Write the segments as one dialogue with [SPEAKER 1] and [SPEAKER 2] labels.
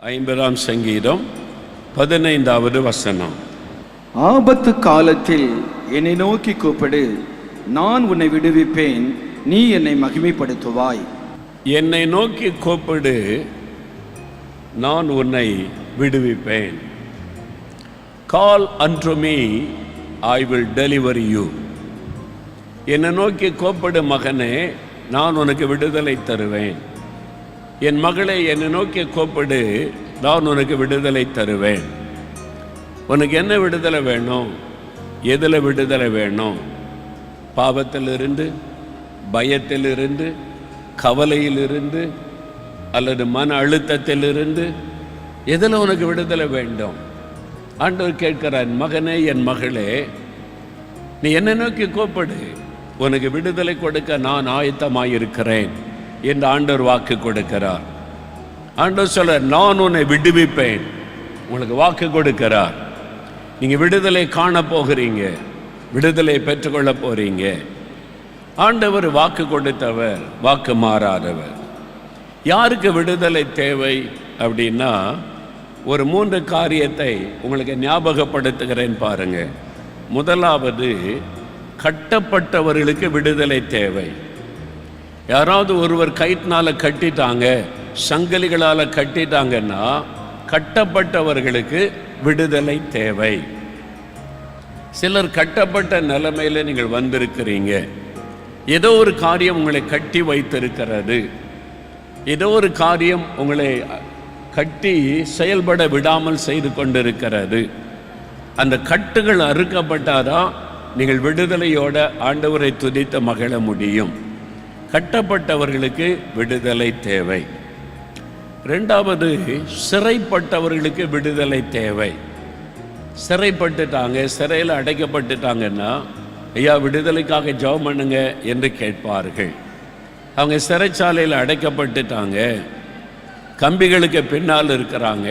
[SPEAKER 1] 50ஆம் சங்கீதம் 15வது வசனம்.
[SPEAKER 2] ஆபத்து காலத்தில் என்னை நோக்கி கூப்பிடு, நான் உன்னை விடுவிப்பேன், நீ என்னை மகிமைப்படுத்துவாய்.
[SPEAKER 1] என்னை நோக்கி கூப்பிடு, நான் உன்னை விடுவிப்பேன். கால் unto me, I will deliver you. என்னை நோக்கி கூப்பிடு மகனே, நான் உனக்கு விடுதலை தருவேன். என் மகளே, என்னை நோக்கி கூப்பிடு, நான் உனக்கு விடுதலை தருவேன். உனக்கு என்ன விடுதலை வேணும்? எதில் விடுதலை வேணும்? பாவத்திலிருந்து, பயத்திலிருந்து, கவலையிலிருந்து, அல்லது மன அழுத்தத்திலிருந்து, எதில் உனக்கு விடுதலை வேண்டும்? ஆண்டவர் கேட்கிறார், மகனே, என் மகளே, நீ என்னை நோக்கி கூப்பிடு, உனக்கு விடுதலை கொடுக்க நான் ஆயத்தமாயிருக்கிறேன் என்று ஆண்டவர் வாக்கு கொடுக்கிறார். ஆண்டவர் சொல்றார், நான் உன்னை விடுவிப்பேன். உங்களுக்கு வாக்கு கொடுக்கிறார். நீங்கள் விடுதலை காண போகிறீங்க, விடுதலை பெற்றுக்கொள்ள போறீங்க. ஆண்டவர் வாக்கு கொடுத்தவர், வாக்கு மாறாதவர். யாருக்கு விடுதலை தேவை அப்படின்னா, ஒரு 3 காரியத்தை உங்களுக்கு ஞாபகப்படுத்துகிறேன் பாருங்க. முதலாவது, கட்டப்பட்டவர்களுக்கு விடுதலை தேவை. யாராவது ஒருவர் கயிற்றினால கட்டிட்டாங்க, சங்கிலிகளால் கட்டிட்டாங்கன்னா கட்டப்பட்டவர்களுக்கு விடுதலை தேவை. சிலர் கட்டப்பட்ட நிலைமையில நீங்கள் வந்திருக்கிறீங்க. ஏதோ ஒரு காரியம் உங்களை கட்டி வைத்திருக்கிறது, ஏதோ ஒரு காரியம் உங்களை கட்டி செயல்பட விடாமல் செய்து கொண்டிருக்கிறது. அந்த கட்டுகள் அறுக்கப்பட்டாதான் நீங்கள் விடுதலையோட ஆண்டவரை துதித்து மகிழ முடியும். கட்டப்பட்டவர்களுக்கு விடுதலை தேவை. 2வது, சிறைப்பட்டவர்களுக்கு விடுதலை தேவை. சிறைப்பட்டுட்டாங்க, சிறையில் அடைக்கப்பட்டுட்டாங்கன்னா, ஐயா விடுதலைக்காக ஜெபம் பண்ணுங்க என்று கேட்பார்கள். அவங்க சிறைச்சாலையில் அடைக்கப்பட்டுட்டாங்க, கம்பிகளுக்கு பின்னால் இருக்கிறாங்க,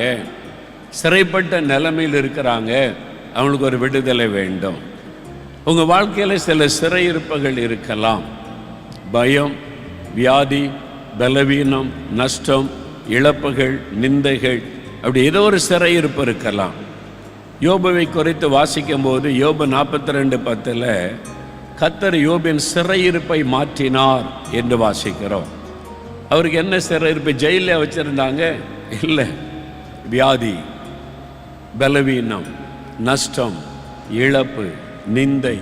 [SPEAKER 1] சிறைப்பட்ட நிலைமையில் இருக்கிறாங்க, அவங்களுக்கு ஒரு விடுதலை வேண்டும். உங்கள் வாழ்க்கையில் சில சிறையிருப்புகள் இருக்கலாம். பயம், வியாதி, பலவீனம், நஷ்டம், இழப்புகள், நிந்தைகள், அப்படி ஏதோ ஒரு சிறையிருப்பு இருக்கலாம். யோபுவை குறித்து வாசிக்கும் போது யோபு 42:10 கர்த்தர் யோபின் சிறையிருப்பை மாற்றினார் என்று வாசிக்கிறோம். அவருக்கு என்ன சிறையிருப்பு? ஜெயிலில் வச்சிருந்தாங்க? இல்லை. வியாதி, பலவீனம், நஷ்டம், இழப்பு, நிந்தை,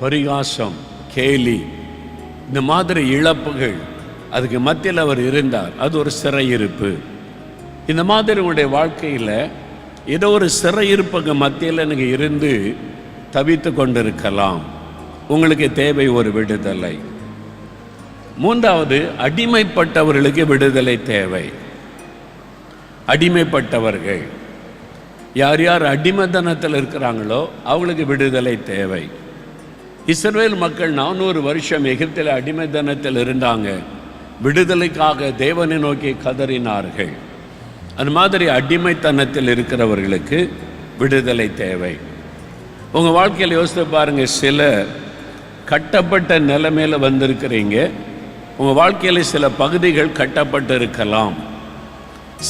[SPEAKER 1] பரிகாசம், கேலி, இந்த மாதிரி இழப்புகள், அதுக்கு மத்தியில் அவர் இருந்தார். அது ஒரு சிறையிருப்பு. இந்த மாதிரி உங்களுடைய வாழ்க்கையில் ஏதோ ஒரு சிறையிருப்புக்கு மத்தியில் நீங்கள் இருந்து தவித்து கொண்டிருக்கலாம். உங்களுக்கு தேவை ஒரு விடுதலை. 3வது, அடிமைப்பட்டவர்களுக்கு விடுதலை தேவை. அடிமைப்பட்டவர்கள் யார் யார் அடிமைத்தனத்தில் இருக்கிறாங்களோ அவங்களுக்கு விடுதலை தேவை. இஸ்ரவேல் மக்கள் 400 வருஷம் எகிப்தில் அடிமைத்தனத்தில் இருந்தாங்க. விடுதலைக்காக தேவனை நோக்கி கதறினார்கள். அந்த மாதிரி அடிமைத்தனத்தில் இருக்கிறவர்களுக்கு விடுதலை தேவை. உங்கள் வாழ்க்கையில் யோசித்து பாருங்க. சிலர் கட்டப்பட்ட நிலைமையில் வந்திருக்கிறீங்க. உங்கள் வாழ்க்கையில் சில பகுதிகள் கட்டப்பட்டு இருக்கலாம்.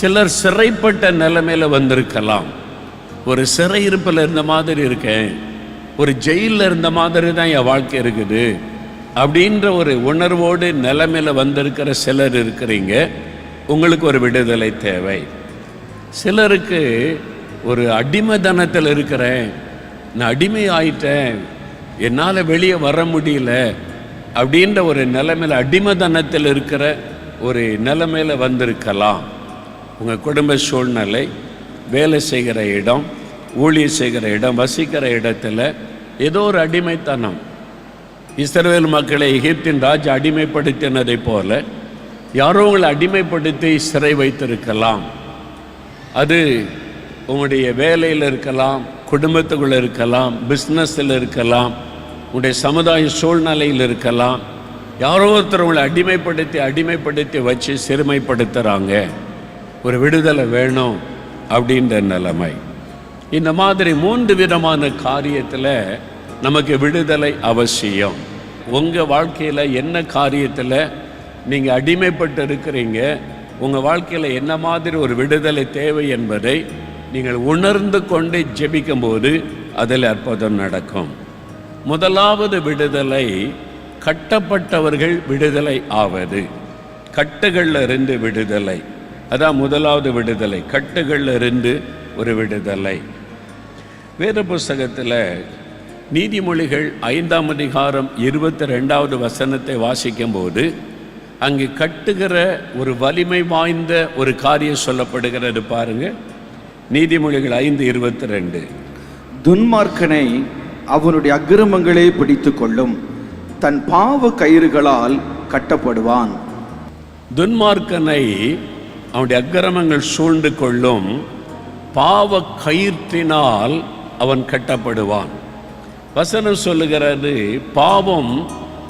[SPEAKER 1] சிலர் சிறைப்பட்ட நிலைமையில் வந்திருக்கலாம். ஒரு சிறையிருப்பில் இருந்த மாதிரி இருக்கேன், ஒரு ஜெயிலில் இருந்த மாதிரி தான் என் வாழ்க்கை இருக்குது அப்படின்ற ஒரு உணர்வோடு நிலைமையில் வந்திருக்கிற சிலர் இருக்கிறீங்க. உங்களுக்கு ஒரு விடுதலை தேவை. சிலருக்கு ஒரு அடிமைத்தனத்தில் இருக்கிறேன், நான் அடிமை ஆயிட்டேன், என்னால் வெளியே வர முடியல அப்படின்ற ஒரு நிலைமையில், அடிமைத்தனத்தில் இருக்கிற ஒரு நிலைமையில் வந்திருக்கலாம். உங்கள் குடும்ப சூழ்நிலை, வேலை செய்கிற இடம், ஊழியர் செய்கிற இடம், வசிக்கிற இடத்துல ஏதோ ஒரு அடிமைத்தனம். இஸ்ரவேல் மக்களை எகிப்தின் ராஜா அடிமைப்படுத்தினதை போல யாரோ உங்களை அடிமைப்படுத்தி சிறை வைத்திருக்கலாம். அது உங்களுடைய வேலையில் இருக்கலாம், குடும்பத்துக்குள்ளே இருக்கலாம், பிஸ்னஸில் இருக்கலாம், உங்களுடைய சமுதாய சூழ்நிலையில் இருக்கலாம். யாரோ ஒருத்தர் உங்களை அடிமைப்படுத்தி வச்சு சிறுமைப்படுத்துகிறாங்க. ஒரு விடுதலை வேணும் அப்படின்ற நிலைமை. இந்த மாதிரி 3 விதமான காரியத்தில் நமக்கு விடுதலை அவசியம். உங்கள் வாழ்க்கையில் என்ன காரியத்தில் நீங்கள் அடிமைப்பட்டு இருக்கிறீங்க, உங்கள் வாழ்க்கையில் என்ன மாதிரி ஒரு விடுதலை தேவை என்பதை நீங்கள் உணர்ந்து கொண்டு ஜெபிக்கும்போது அதில் அற்புதம் நடக்கும். முதலாவது விடுதலை, கட்டப்பட்டவர்கள் விடுதலை ஆவது. கட்டுகளில் இருந்து விடுதலை, அதான் முதலாவது விடுதலை. கட்டுகளில் இருந்து ஒரு விடுதலை. வேத புஸ்தகத்தில் நீதிமொழிகள் 5ஆம் அதிகாரம் 22வது வசனத்தை வாசிக்கும்போது அங்கு கட்டுகிற ஒரு வலிமை வாய்ந்த ஒரு காரியம் சொல்லப்படுகிறது. பாருங்க, நீதிமொழிகள் 5:22.
[SPEAKER 2] துன்மார்க்கனை அவனுடைய அக்கிரமங்களே பிடித்து கொள்ளும், தன் பாவ கயிறுகளால் கட்டப்படுவான்.
[SPEAKER 1] துன்மார்க்கனை அவனுடைய அக்கிரமங்கள் சூழ்ந்து கொள்ளும், பாவ கயிற்றினால் அவன் கட்டப்படுவான். வசனம் சொல்லுகிறது, பாவம்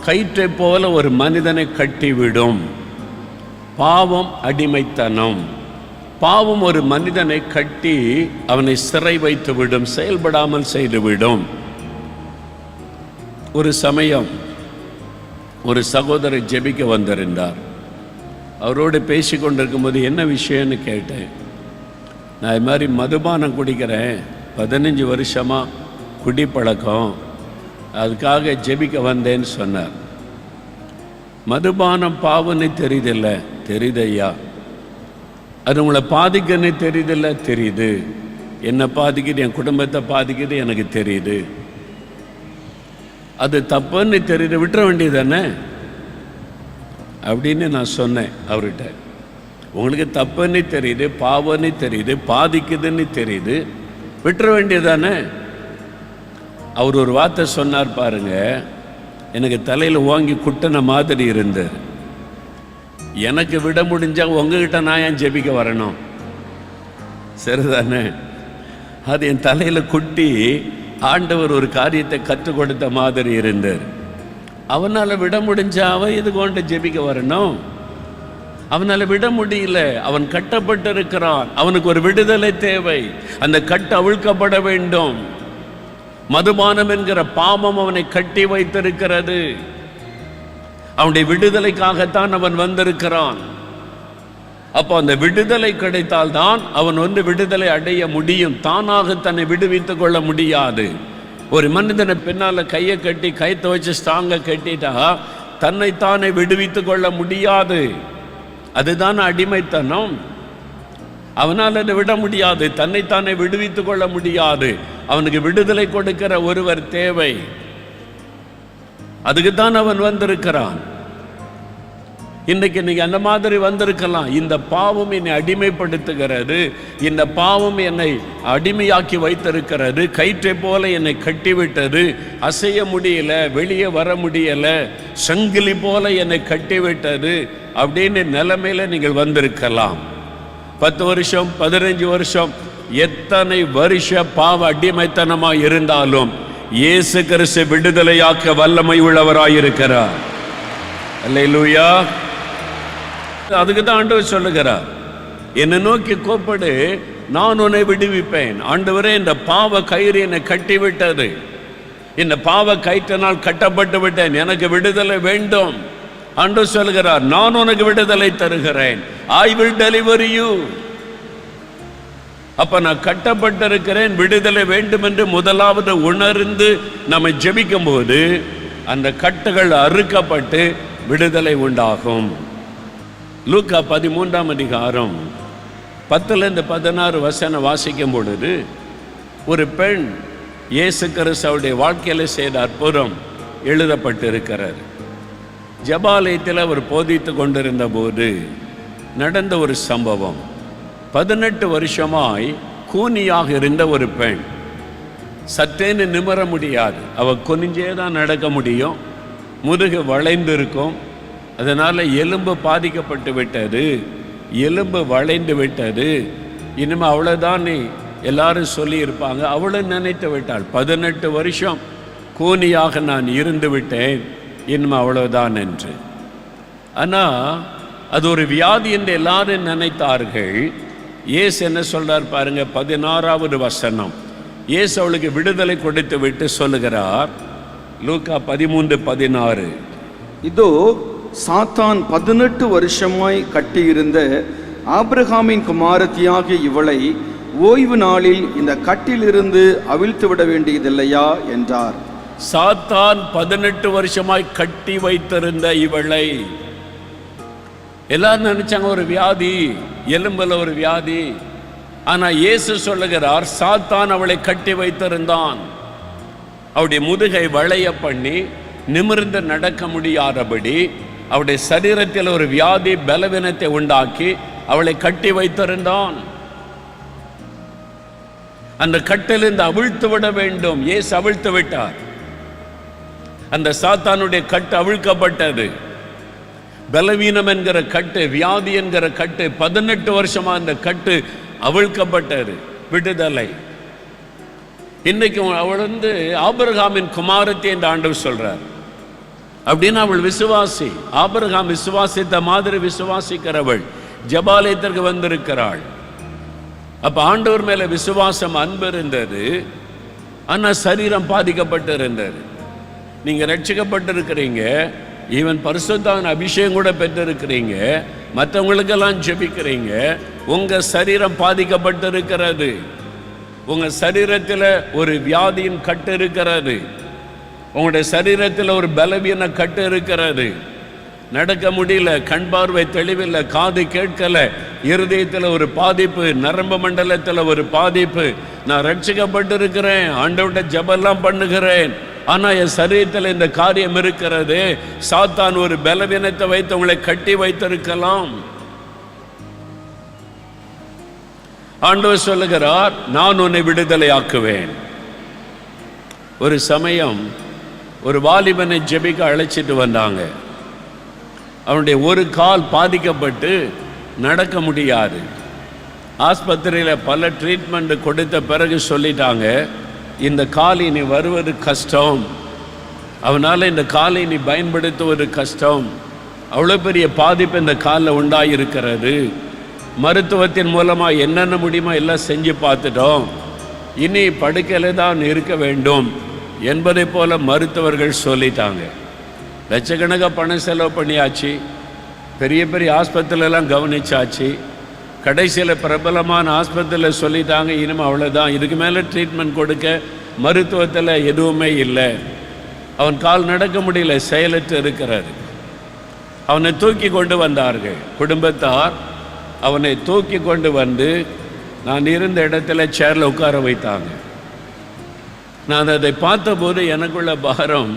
[SPEAKER 1] கயிற்றை போல ஒரு மனிதனை கட்டிவிடும். பாவம் அடிமைத்தனம். பாவம் ஒரு மனிதனை கட்டி அவனை சிறை வைத்து விடும், செயல்படாமல் செய்துவிடும். ஒரு சமயம் ஒரு சகோதரர் ஜெபிக்க வந்திருந்தார். அவரோடு பேசி கொண்டிருக்கும் போது என்ன விஷயம்னு கேட்டேன். நான் இது மாதிரி மதுபானம் குடிக்கிறேன், 15 வருஷமாக குடிப்பழக்கம், அதுக்காக ஜெபிக்க வந்தேன்னு சொன்னார். மதுபானம் பாவம்னு தெரியுதில்ல? தெரியுது ஐயா. அது உங்களை பாதிக்குன்னு தெரியுதில்ல? தெரியுது. என்னை பாதிக்குது, என் குடும்பத்தை பாதிக்குது, எனக்கு தெரியுது. அது தப்புன்னு தெரியுது, விட்டுற வேண்டியது தானே அப்படின்னு நான் சொன்னேன் அவர்கிட்ட. உங்களுக்கு தப்புன்னு தெரியுது, பாவம்னு தெரியுது, பாதிக்குதுன்னு தெரியுது, விட்டுற வேண்டியது தானே. அவர் ஒரு வார்த்தை சொன்னார் பாருங்க, எனக்கு தலையில் ஓங்கி குட்டின மாதிரி இருந்தது. எனக்கு விட முடிஞ்சா உங்ககிட்ட நான் ஏன் ஜெபிக்க வரணும்? சரிதானே? அது என் தலையில் குட்டி ஆண்டவர் ஒரு காரியத்தை கற்றுக் கொடுத்த மாதிரி இருந்தார். அவனால் விட முடிஞ்சா அவன் இது கொண்டு ஜெபிக்க வரணும். அவனால் விட முடியல. அவன் கட்டப்பட்டு இருக்கிறான். அவனுக்கு ஒரு விடுதலை தேவை. அந்த கட்டு அவிழ்க்கப்பட வேண்டும். மதுபானம் என்கிற பாவம் அவனை கட்டி வைத்திருக்கிறது. அவனுடைய விடுதலைக்காகத்தான் அவன் வந்திருக்கிறான். அப்போ அந்த விடுதலை கிடைத்தால் தான் அவன் விடுதலை அடைய முடியும். தானாக தன்னை விடுவித்துக் கொள்ள முடியாது. ஒரு மனிதனை பின்னால கையை கட்டி கைத்தை வச்சு ஸ்ட்ராங்க கட்டிட்டா தன்னைத்தானே விடுவித்துக் கொள்ள முடியாது. அதுதான் அடிமைத்தனம். அவனால் அதை விட முடியாது. தன்னைத்தானே விடுவித்துக் கொள்ள முடியாது. அவனுக்கு விடுதலை கொடுக்கிற ஒருவர் தேவை. அதுக்குத்தான் அவன் வந்திருக்கிறான். இன்றைக்கு நீங்க அந்த மாதிரி வந்திருக்கலாம். இந்த பாவம் என்னை அடிமைப்படுத்துகிறது, இந்த பாவம் என்னை அடிமையாக்கி வைத்திருக்கிறது, கயிற்றை போல என்னை கட்டிவிட்டது, அசைய முடியல, வெளியே வர முடியல, சங்கிலி போல என்னை கட்டிவிட்டது அப்படின்னு நிலைமையில நீங்கள் வந்திருக்கலாம். 10 வருஷம் 15 வருஷம் எத்தனை வருஷ பாவ அடிமைத்தனமா இருந்தாலும் இயேசு கிறிஸ்து விடுதலையாக்க வல்லமை உள்ளவராயிருக்கிறார். அல்லேலூயா. அதுக்கு தான் ஆண்டவர் சொல்லுகிறார், என்னை நோக்கி கூப்பிடு, நான் உன்னை விடுவிப்பேன். ஆண்டவரே, இந்த பாவ கயிறு என்னை கட்டிவிட்டது, இந்த பாவ கயிற்றினால் கட்டப்பட்டு விட்டேன், எனக்கு விடுதலை வேண்டும். ஆண்டவர் சொல்லுகிறார், நான் உனக்கு விடுதலை தருகிறேன். I will deliver you. அப்ப நான் கட்டப்பட்டிருக்கிறேன், விடுதலை வேண்டும் என்று முதலாவது உணர்ந்து நம்ம ஜெபிக்கும் போது அந்த கட்டுகள் அறுக்கப்பட்டு விடுதலை உண்டாகும். லூக்கா 13ஆம் அதிகாரம் 10-16 வசனம் வாசிக்கும் பொழுது ஒரு பெண் இயேசு கிறிஸ்துவுடைய வாழ்க்கையில் செய்த அற்புதம் எழுதப்பட்டிருக்கிறார். ஜெபாலயத்தில் அவர் போதித்து கொண்டிருந்த போது நடந்த ஒரு சம்பவம். 18 வருஷமாய் கூனியாக இருந்த ஒரு பெண், சற்றேன்னு நிமிர முடியாது. அவள் குனிஞ்சே தான் நடக்க முடியும், முதுகு வளைந்து இருக்கும். அதனால் எலும்பு பாதிக்கப்பட்டு விட்டது, எலும்பு வளைந்து விட்டது. இனிமேல் அவ்வளோதான் எல்லாரும் சொல்லியிருப்பாங்க. அவளும் நினைத்து விட்டாள், 18 வருஷம் கூனியாக நான் இருந்து விட்டேன், இனிமேல் அவ்வளோதான் என்று. ஆனால் அது ஒரு வியாதி என்று எல்லாரும் நினைத்தார்கள். இயேசு என்ன சொல்றார் பாருங்க, 16வது வசனம். இயேசு அவளுக்கு விடுதலை கொடுத்து விட்டு சொல்லுகிறார், லூக்கா 13:16,
[SPEAKER 2] இதோ சாத்தான் 18 வருஷமாய் கட்டியிருந்த ஆபிரகாமின் குமாரத்தியாகிய இவளை ஓய்வு நாளில் இந்த கட்டிலிருந்து அவிழ்த்து விட வேண்டியதில்லையா என்றார்.
[SPEAKER 1] சாத்தான் 18 வருஷமாய் கட்டி வைத்திருந்த இவளை, எல்லாரும் நினைச்சாங்க ஒரு வியாதி, எலும்புல ஒரு வியாதி. ஆனா இயேசு சொல்லுகிறார், சாத்தான் அவளை கட்டி வைத்திருந்தான். அவருடைய முதுகை வளைய பண்ணி நிமிர்ந்து நடக்க முடியாதபடி அவருடைய சரீரத்தில் ஒரு வியாதி பலவீனத்தை உண்டாக்கி அவளை கட்டி வைத்திருந்தான். அந்த கட்டிலிருந்து அவிழ்த்து விட வேண்டும். இயேசு அவிழ்த்து விட்டார். அந்த சாத்தானுடைய கட்டு அவிழ்க்கப்பட்டது. பலவீனம் என்கிற கட்டு, வியாதி என்கிற கட்டு, 18 வருஷமா அந்த கட்டு அவிழ்க்கப்பட்டது. விடுதலை. இன்னைக்கு அவள் ஆபிரகாமின் குமாரத்தி என்று ஆண்டவர் சொல்றார். அப்படின்னு அவள் விசுவாசி. ஆபிரகாம் விசுவாசித்த மாதிரி விசுவாசிக்கிறவள், ஜெபாலயத்திற்கு வந்திருக்கிறாள். அப்ப ஆண்டவர் மேல விசுவாசம், அன்பு இருந்தது. ஆனா சரீரம் பாதிக்கப்பட்டு இருந்தது. நீங்க ரட்சிக்கப்பட்டிருக்கிறீங்க, ஈவன் பரிசுத்தாவின் அபிஷேகம் கூட பெற்றிருக்கிறீங்க, மற்றவங்களுக்கெல்லாம் ஜெபிக்கிறீங்க. உங்க சரீரம் பாதிக்கப்பட்டு இருக்கிறது. உங்க சரீரத்தில் ஒரு வியாதியின் கட்டு இருக்கிறது. உங்களுடைய சரீரத்தில் ஒரு பலவீன கட்டு இருக்கிறது. நடக்க முடியல, கண் பார்வை தெளிவில்லை, காது கேட்கல, இருதயத்தில் ஒரு பாதிப்பு, நரம்பு மண்டலத்தில் ஒரு பாதிப்பு. நான் ரட்சிக்கப்பட்டிருக்கிறேன், ஆண்டவர்கிட்ட ஜெபம்லாம் பண்ணுகிறேன், ஆனா என் சரீரத்தில் இந்த காரியம் இருக்கிறது. சாத்தான் ஒரு பலவீனத்தை வைத்து உங்களை கட்டி வைத்திருக்கலாம். ஆண்டவர் சொல்லுகிறார், நான் உன்னை விடுதலை ஆக்குவேன். ஒரு சமயம் ஒரு வாலிபனை ஜெபிக்க அழைச்சிட்டு வந்தாங்க. அவனுடைய ஒரு கால் பாதிக்கப்பட்டு நடக்க முடியாது. ஆஸ்பத்திரியில் பல ட்ரீட்மெண்ட் கொடுத்த பிறகு சொல்லிட்டாங்க, இந்த கால் இனி வருவது கஷ்டம், அவனால் இந்த காலை இனி பயன்படுத்துவது கஷ்டம், அவ்வளோ பெரிய பாதிப்பு இந்த காலில் உண்டாயிருக்கிறது. மருத்துவத்தின் மூலமாக என்னென்ன முடியுமோ எல்லாம் செஞ்சு பார்த்துட்டோம், இனி படுக்கையில் தான் இருக்க வேண்டும் என்பதை போல மருத்துவர்கள் சொல்லிட்டாங்க. லட்சக்கணக்காக பணம் செலவு பண்ணியாச்சு, பெரிய பெரிய ஆஸ்பத்திரியிலலாம் கவனிச்சாச்சு. கடைசியில் பிரபலமான ஆஸ்பத்திரியில் சொல்லிட்டாங்க, இனிமேல் அவ்வளோதான், இதுக்கு மேலே ட்ரீட்மெண்ட் கொடுக்க மருத்துவத்தில் எதுவுமே இல்லை. அவன் கால் நடக்க முடியல, செயலற்று இருக்கிறார். அவனை தூக்கி கொண்டு வந்தார்கள். குடும்பத்தார் அவனை தூக்கி கொண்டு வந்து நான் இருந்த இடத்துல சேரில் உட்கார வைத்தாங்க. நான் அதை பார்த்தபோது எனக்குள்ள பாரம்,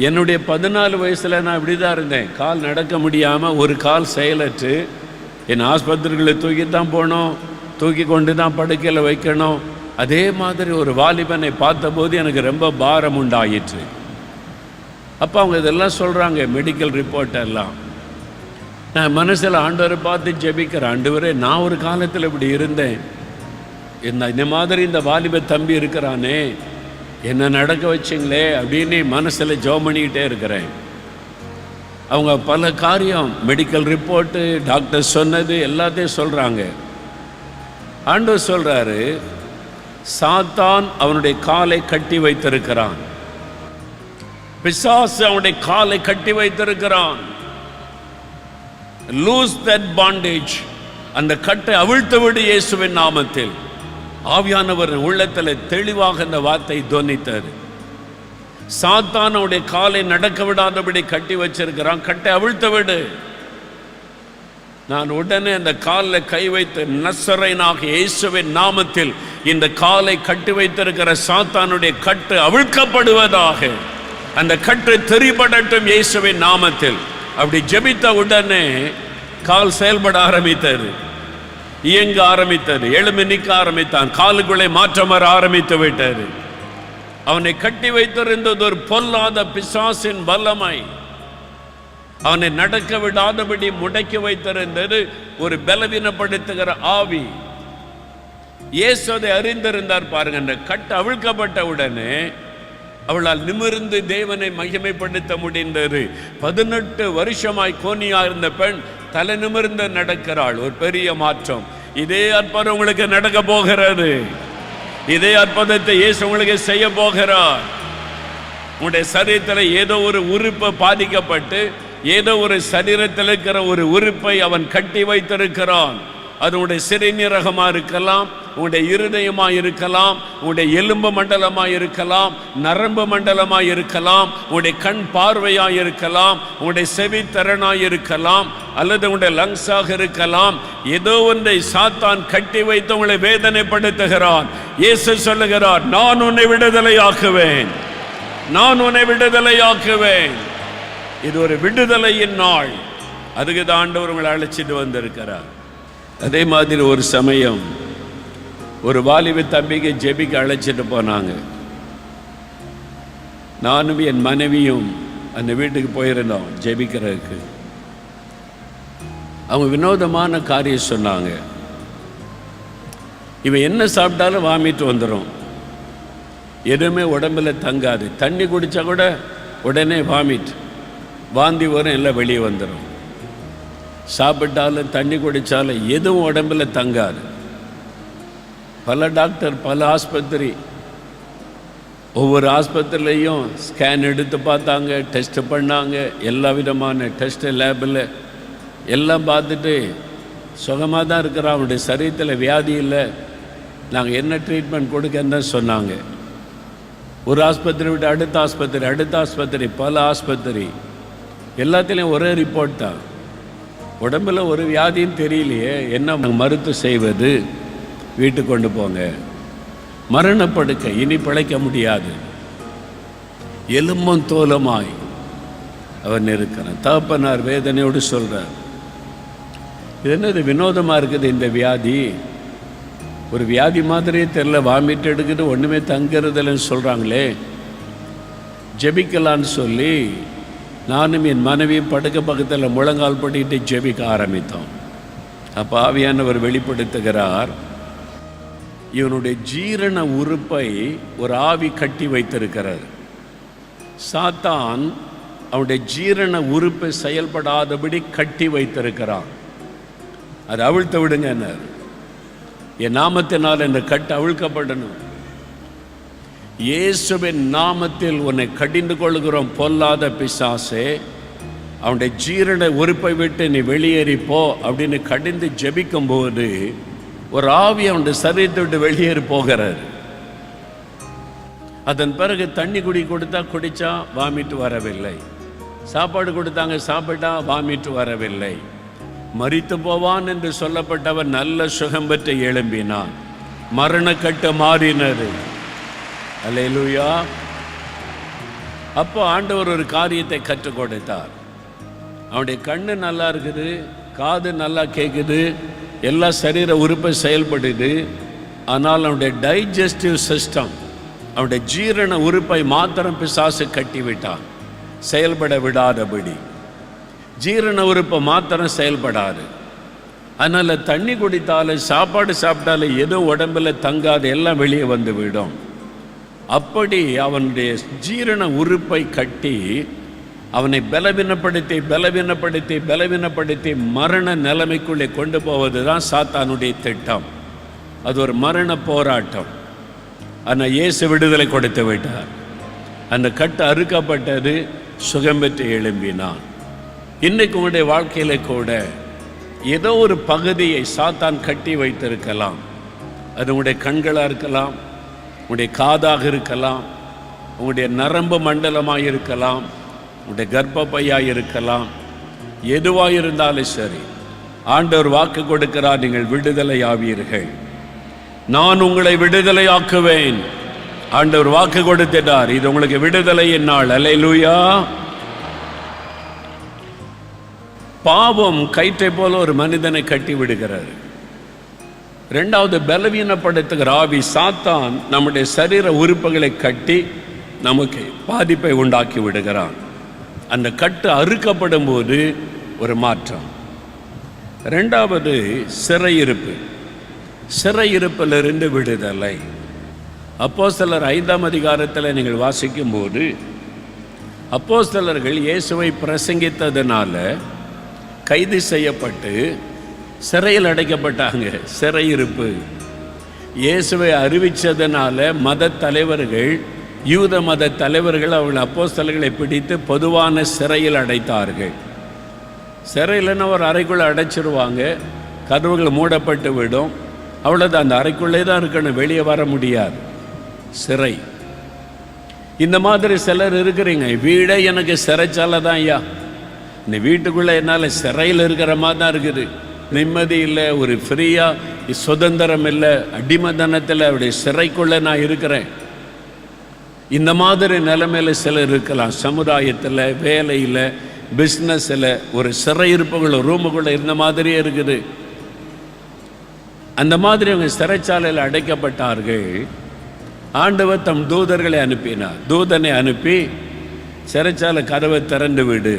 [SPEAKER 1] என்னுடைய 14 வயசில் நான் இப்படி தான் இருந்தேன். கால் நடக்க முடியாமல், ஒரு கால் செயலற்று, என் ஆஸ்பத்திரிகளை தூக்கி தான் போனோம், தூக்கி கொண்டு தான் படுக்கையில் வைக்கணும். அதே மாதிரி ஒரு வாலிபனை பார்த்தபோது எனக்கு ரொம்ப பாரம் உண்டாயிற்று. அப்போ அவங்க இதெல்லாம் சொல்கிறாங்க, மெடிக்கல் ரிப்போர்ட் எல்லாம். நான் மனசில் ஆண்டவரை பார்த்து ஜெபிக்கிறேன், ஆண்டவரே நான் ஒரு காலத்தில் இப்படி இருந்தேன், இந்த மாதிரி இந்த வாலிப தம்பி இருக்கிறானே, என்ன நடக்க வச்சிங்களே அப்படின்னு மனசில் ஜெபம் பண்ணிக்கிட்டே இருக்கிறேன். அவங்க பல காரியம், மெடிக்கல் ரிப்போர்ட்டு, டாக்டர் சொன்னது எல்லாத்தையும் சொல்கிறாங்க. ஆண்டவர் சொல்கிறாரு, சாத்தான் அவனுடைய காலை கட்டி வைத்திருக்கிறான், பிசாசு அவனுடைய காலை கட்டி வைத்திருக்கிறான். லூஸ் தட் பாண்டேஜ், அந்த கட்டை அவிழ்த்து விடு இயேசுவின் நாமத்தில். ஆவியானவர் உள்ளத்தில் தெளிவாக அந்த வார்த்தை துவனித்தார். சாத்தானுடைய காலை நடக்க விடாதபடி கட்டி வச்சிருக்கிறான், கட்டை அவிழ்த்து விடு. நான் உடனே அந்த காலில் கை வைத்து, நசரேயனாக இயேசுவின் நாமத்தில் இந்த காலை கட்டி வைத்திருக்கிற சாத்தானுடைய கட்டு அவிழ்க்கப்படுவதாக, அந்த கட்டு தெரிபடட்டும் இயேசுவின் நாமத்தில். அப்படி ஜெபித்த உடனே கால் செயல்பட ஆரம்பித்தது, இயங்க ஆரம்பித்தது, எழும்பி நிற்க ஆரம்பித்தான், காலுக்குள்ளே மாற்றம் வர ஆரம்பித்து விட்டது. அவனை கட்டி வைத்திருந்தது ஒரு பொல்லாத பிசாசின் வல்லமை. அவனை நடக்க விடாதபடி முடக்கி வைத்திருந்தது ஒரு பலவீனப்படுத்துகிற ஆவி. இயேசு அதை அறிந்திருந்தார். பாருங்க, அந்த கட்டு அவிழ்க்கப்பட்ட உடனே அவளால் நிமிர்ந்து தேவனை மகிமைப்படுத்த முடிந்தது. 18 வருஷமாய் கோனியா இருந்த பெண் தலை நிமிர்ந்து நடக்கிறாள். ஒரு பெரிய மாற்றம். இதே அற்புதம் உங்களுக்கு நடக்க போகிறது. இதே அற்புதத்தை இயேசு உங்களுக்கு செய்ய போகிறார். உங்களுடைய சரீரத்தில் ஏதோ ஒரு உறுப்பு பாதிக்கப்பட்டு ஏதோ ஒரு சரீரத்தில் இருக்கிற ஒரு உறுப்பை அவன் கட்டி வைத்திருக்கிறான். அது உங்களுடைய சிறுநீரகமா இருக்கலாம், உங்களுடைய இருதயமா இருக்கலாம், உங்களுடைய எலும்பு மண்டலமா இருக்கலாம், நரம்பு மண்டலமா இருக்கலாம், உங்களுடைய கண் பார்வையா இருக்கலாம், உங்களுடைய செவி திறனாய் இருக்கலாம், அல்லது உங்களுடைய லங்ஸாக இருக்கலாம். ஏதோ ஒன்றை சாத்தான் கட்டி வைத்து உங்களை வேதனைப்படுத்துகிறான். இயேசு சொல்லுகிறார், நான் உன்னை விடுதலையாக்குவேன், நான் உன்னை விடுதலையாக்குவேன். இது ஒரு விடுதலையின் நாள். அதுக்கு தான் ஆண்டவர் உங்களை அழைச்சிட்டு வந்திருக்கிறார். அதே மாதிரி ஒரு சமயம் ஒரு வாலிப தம்பிக்கு ஜெபிக்க அழைச்சிட்டு போனாங்க. நானும் என் மனைவியும் அந்த வீட்டுக்கு போயிருந்தோம் ஜெபிக்கிறதுக்கு. அவங்க வினோதமான காரியம் சொன்னாங்க. இவன் என்ன சாப்பிட்டாலும் வாமிட்டு வந்துடும், எதுவுமே உடம்புல தங்காது. தண்ணி குடித்தா கூட உடனே வாமிட், வாந்தி வரும், எல்லாம் வெளியே வந்துடும். சாப்பிட்டாலும் தண்ணி குடித்தாலும் எதுவும் உடம்புல தங்காது. பல டாக்டர், பல ஆஸ்பத்திரி, ஒவ்வொரு ஆஸ்பத்திரிலையும் ஸ்கேன் எடுத்து பார்த்தாங்க, டெஸ்ட் பண்ணாங்க, எல்லா விதமான டெஸ்ட் லேபில் எல்லாம் பார்த்துட்டு சுகமாக தான் இருக்கிறான், அவனுடைய சரீரத்தில் வியாதி இல்லை, நாங்கள் என்ன ட்ரீட்மெண்ட் கொடுக்கன்னு தான் சொன்னாங்க. ஒரு ஆஸ்பத்திரி விட்டு அடுத்த ஆஸ்பத்திரி, அடுத்த ஆஸ்பத்திரி, பல ஆஸ்பத்திரி, எல்லாத்துலேயும் ஒரே ரிப்போர்ட் தான். உடம்பில் ஒரு வியாதியும் தெரியலையே, என்ன மருத்துவம் செய்வது? வீட்டுக்கு கொண்டு போங்க, மரணப்படுக்கை, இனி பிழைக்க முடியாது, எலும்பும் தோலுமாய் அவன் இருக்கிறான். தகப்பனார் வேதனையோடு சொல்கிறார், இது என்னது வினோதமாக இருக்குது இந்த வியாதி, ஒரு வியாதி மாதிரியே தெரியல, வாமிட்டு எடுக்குது, ஒன்றுமே தங்கிறதில்லன்னு சொல்கிறாங்களே. ஜெபிக்கலான்னு சொல்லி நானும் என் மனைவியும் படுக்க பக்கத்தில் முழங்கால் படிட்டு ஜெபிக்க ஆரம்பித்தோம். அப்போ ஆவியானவர் வெளிப்படுத்துகிறார், இவனுடைய ஜீரண உறுப்பை ஒரு ஆவி கட்டி வைத்திருக்கிறார். சாத்தான் அவனுடைய ஜீரண உறுப்பை செயல்படாதபடி கட்டி வைத்திருக்கிறான். அதை அவிழ்த்து விடுங்க, என் நாமத்தினால் இந்த கட்டு அவிழ்க்கப்படணும். இயேசுவின் நாமத்தில் உன்னை கடிந்து கொள்கிறோம் பொல்லாத பிசாசே, அவனுடைய ஜீரண உறுப்பை விட்டு நீ வெளியேறிப்போ அப்படின்னு கடிந்து ஜெபிக்கும் போது ஒரு ஆவி அவனுடைய சரீரத்தை விட்டு வெளியேறி போகிறார். அதன் பிறகு தண்ணி கொடுத்தா குடிச்சா வாமிட்டு வரவில்லை, சாப்பாடு கொடுத்தாங்க சாப்பிட்டா வாமிட்டு வரவில்லை. மரித்து போவான் என்று சொல்லப்பட்டவன் நல்ல சுகம் பெற்று எழும்பினான், மரணக்கட்டு மாறினது. அல்லேலூயா. அப்போ ஆண்டவர் ஒரு காரியத்தை கற்றுக் கொடுத்தார். அவனுடைய கண்ணு நல்லா இருக்குது, காது நல்லா கேட்குது, எல்லா சரீர உறுப்பை செயல்படுது. ஆனால் அவனுடைய டைஜஸ்டிவ் சிஸ்டம், அவனுடைய ஜீரண உறுப்பை மாத்திரம் பிசாசு கட்டி விட்டான், செயல்பட விடாதபடி. ஜீரண உறுப்பை மாத்திரம் செயல்படாது. அதனால் தண்ணி குடித்தாலும் சாப்பாடு சாப்பிட்டாலும் எதுவும் உடம்பில் தங்காது, எல்லாம் வெளியே வந்து விடும். அப்படி அவனுடைய ஜீரண உறுப்பை கட்டி அவனை பலவீனப்படுத்தி பலவீனப்படுத்தி பலவீனப்படுத்தி மரண நிலைமைக்குள்ளே கொண்டு போவது தான் சாத்தானுடைய திட்டம். அது ஒரு மரண போராட்டம். ஆனால் இயேசு விடுதலை கொடுத்து விட்டார். அந்த கட்டு அறுக்கப்பட்டது, சுகம் பெற்று எழும்பினான். இன்னைக்கு உங்களுடைய வாழ்க்கையில கூட ஏதோ ஒரு பகுதியை சாத்தான் கட்டி வைத்திருக்கலாம். அது உங்களுடைய கண்களாக இருக்கலாம், உங்களுடைய காதாக இருக்கலாம், உங்களுடைய நரம்பு மண்டலமாக இருக்கலாம், உங்களுடைய கர்ப்பப்பையாக இருக்கலாம். எதுவாக இருந்தாலும் சரி, ஆண்டவர் வாக்கு கொடுக்கிறார், நீங்கள் விடுதலை ஆவீர்கள், நான் உங்களை விடுதலை ஆக்குவேன். ஆண்டவர் வாக்கு கொடுத்துட்டார், இது உங்களுக்கு விடுதலையின் நாள். அல்லேலூயா. பாவம் கயிற்றை போல ஒரு மனிதனை கட்டி விடுகிறார். ரெண்டாவது, பலவீனப்படுத்துகிற ஆவி சாத்தான் நம்முடைய சரீர உறுப்புகளை கட்டி நமக்கு பாதிப்பை உண்டாக்கி விடுகிறான். அந்த கட்டு அறுக்கப்படும் போது ஒரு மாற்றம். ரெண்டாவது, சிறையிருப்பு. சிறையிருப்பிலிருந்து விடுதலை. அப்போஸ்தலர் 5ஆம் அதிகாரத்தில் நீங்கள் வாசிக்கும் போது, அப்போஸ்தலர்கள் இயேசுவை பிரசங்கித்ததுனால கைது செய்யப்பட்டு சிறையில் அடைக்கப்பட்டாங்க. சிறையிருப்பு. இயேசுவை அறிவித்ததுனால மத தலைவர்கள், யூத மத தலைவர்கள் அவர்கள் அப்போஸ்தலர்களை பிடித்து பொதுவான சிறையில் அடைத்தார்கள். சிறையில்னா ஒரு அறைக்குள்ளே அடைச்சிருவாங்க, கதவுகள் மூடப்பட்டு விடும், அவ்வளோதான். அந்த அறைக்குள்ளே தான் இருக்கணும், வெளியே வர முடியாது. சிறை. இந்த மாதிரி சிலர் இருக்கிறீங்க, வீடே எனக்கு சிறைச்சாலை தான் ஐயா, இந்த வீட்டுக்குள்ளே என்னால் சிறையில் இருக்கிற மாதிரி தான் இருக்குது, நிம்மதி இல்லை, ஒரு ஃப்ரீயாக சுதந்திரம் இல்லை, அடிமதனத்தில் அப்படி சிறைக்குள்ளே நான் இருக்கிறேன். இந்த மாதிரி நிலைமையில் சிலர் இருக்கலாம். சமுதாயத்தில், வேலையில், பிஸ்னஸில் ஒரு சிறையிருப்புகள் ரூமுக்குள்ளே இருந்த மாதிரியே இருக்குது. அந்த மாதிரி அவங்க சிறைச்சாலையில் அடைக்கப்பட்டார்கள். ஆண்டவர் தம் தூதர்களை அனுப்பினார். தூதனை அனுப்பி சிறைச்சாலை கதவை திறந்து விடு.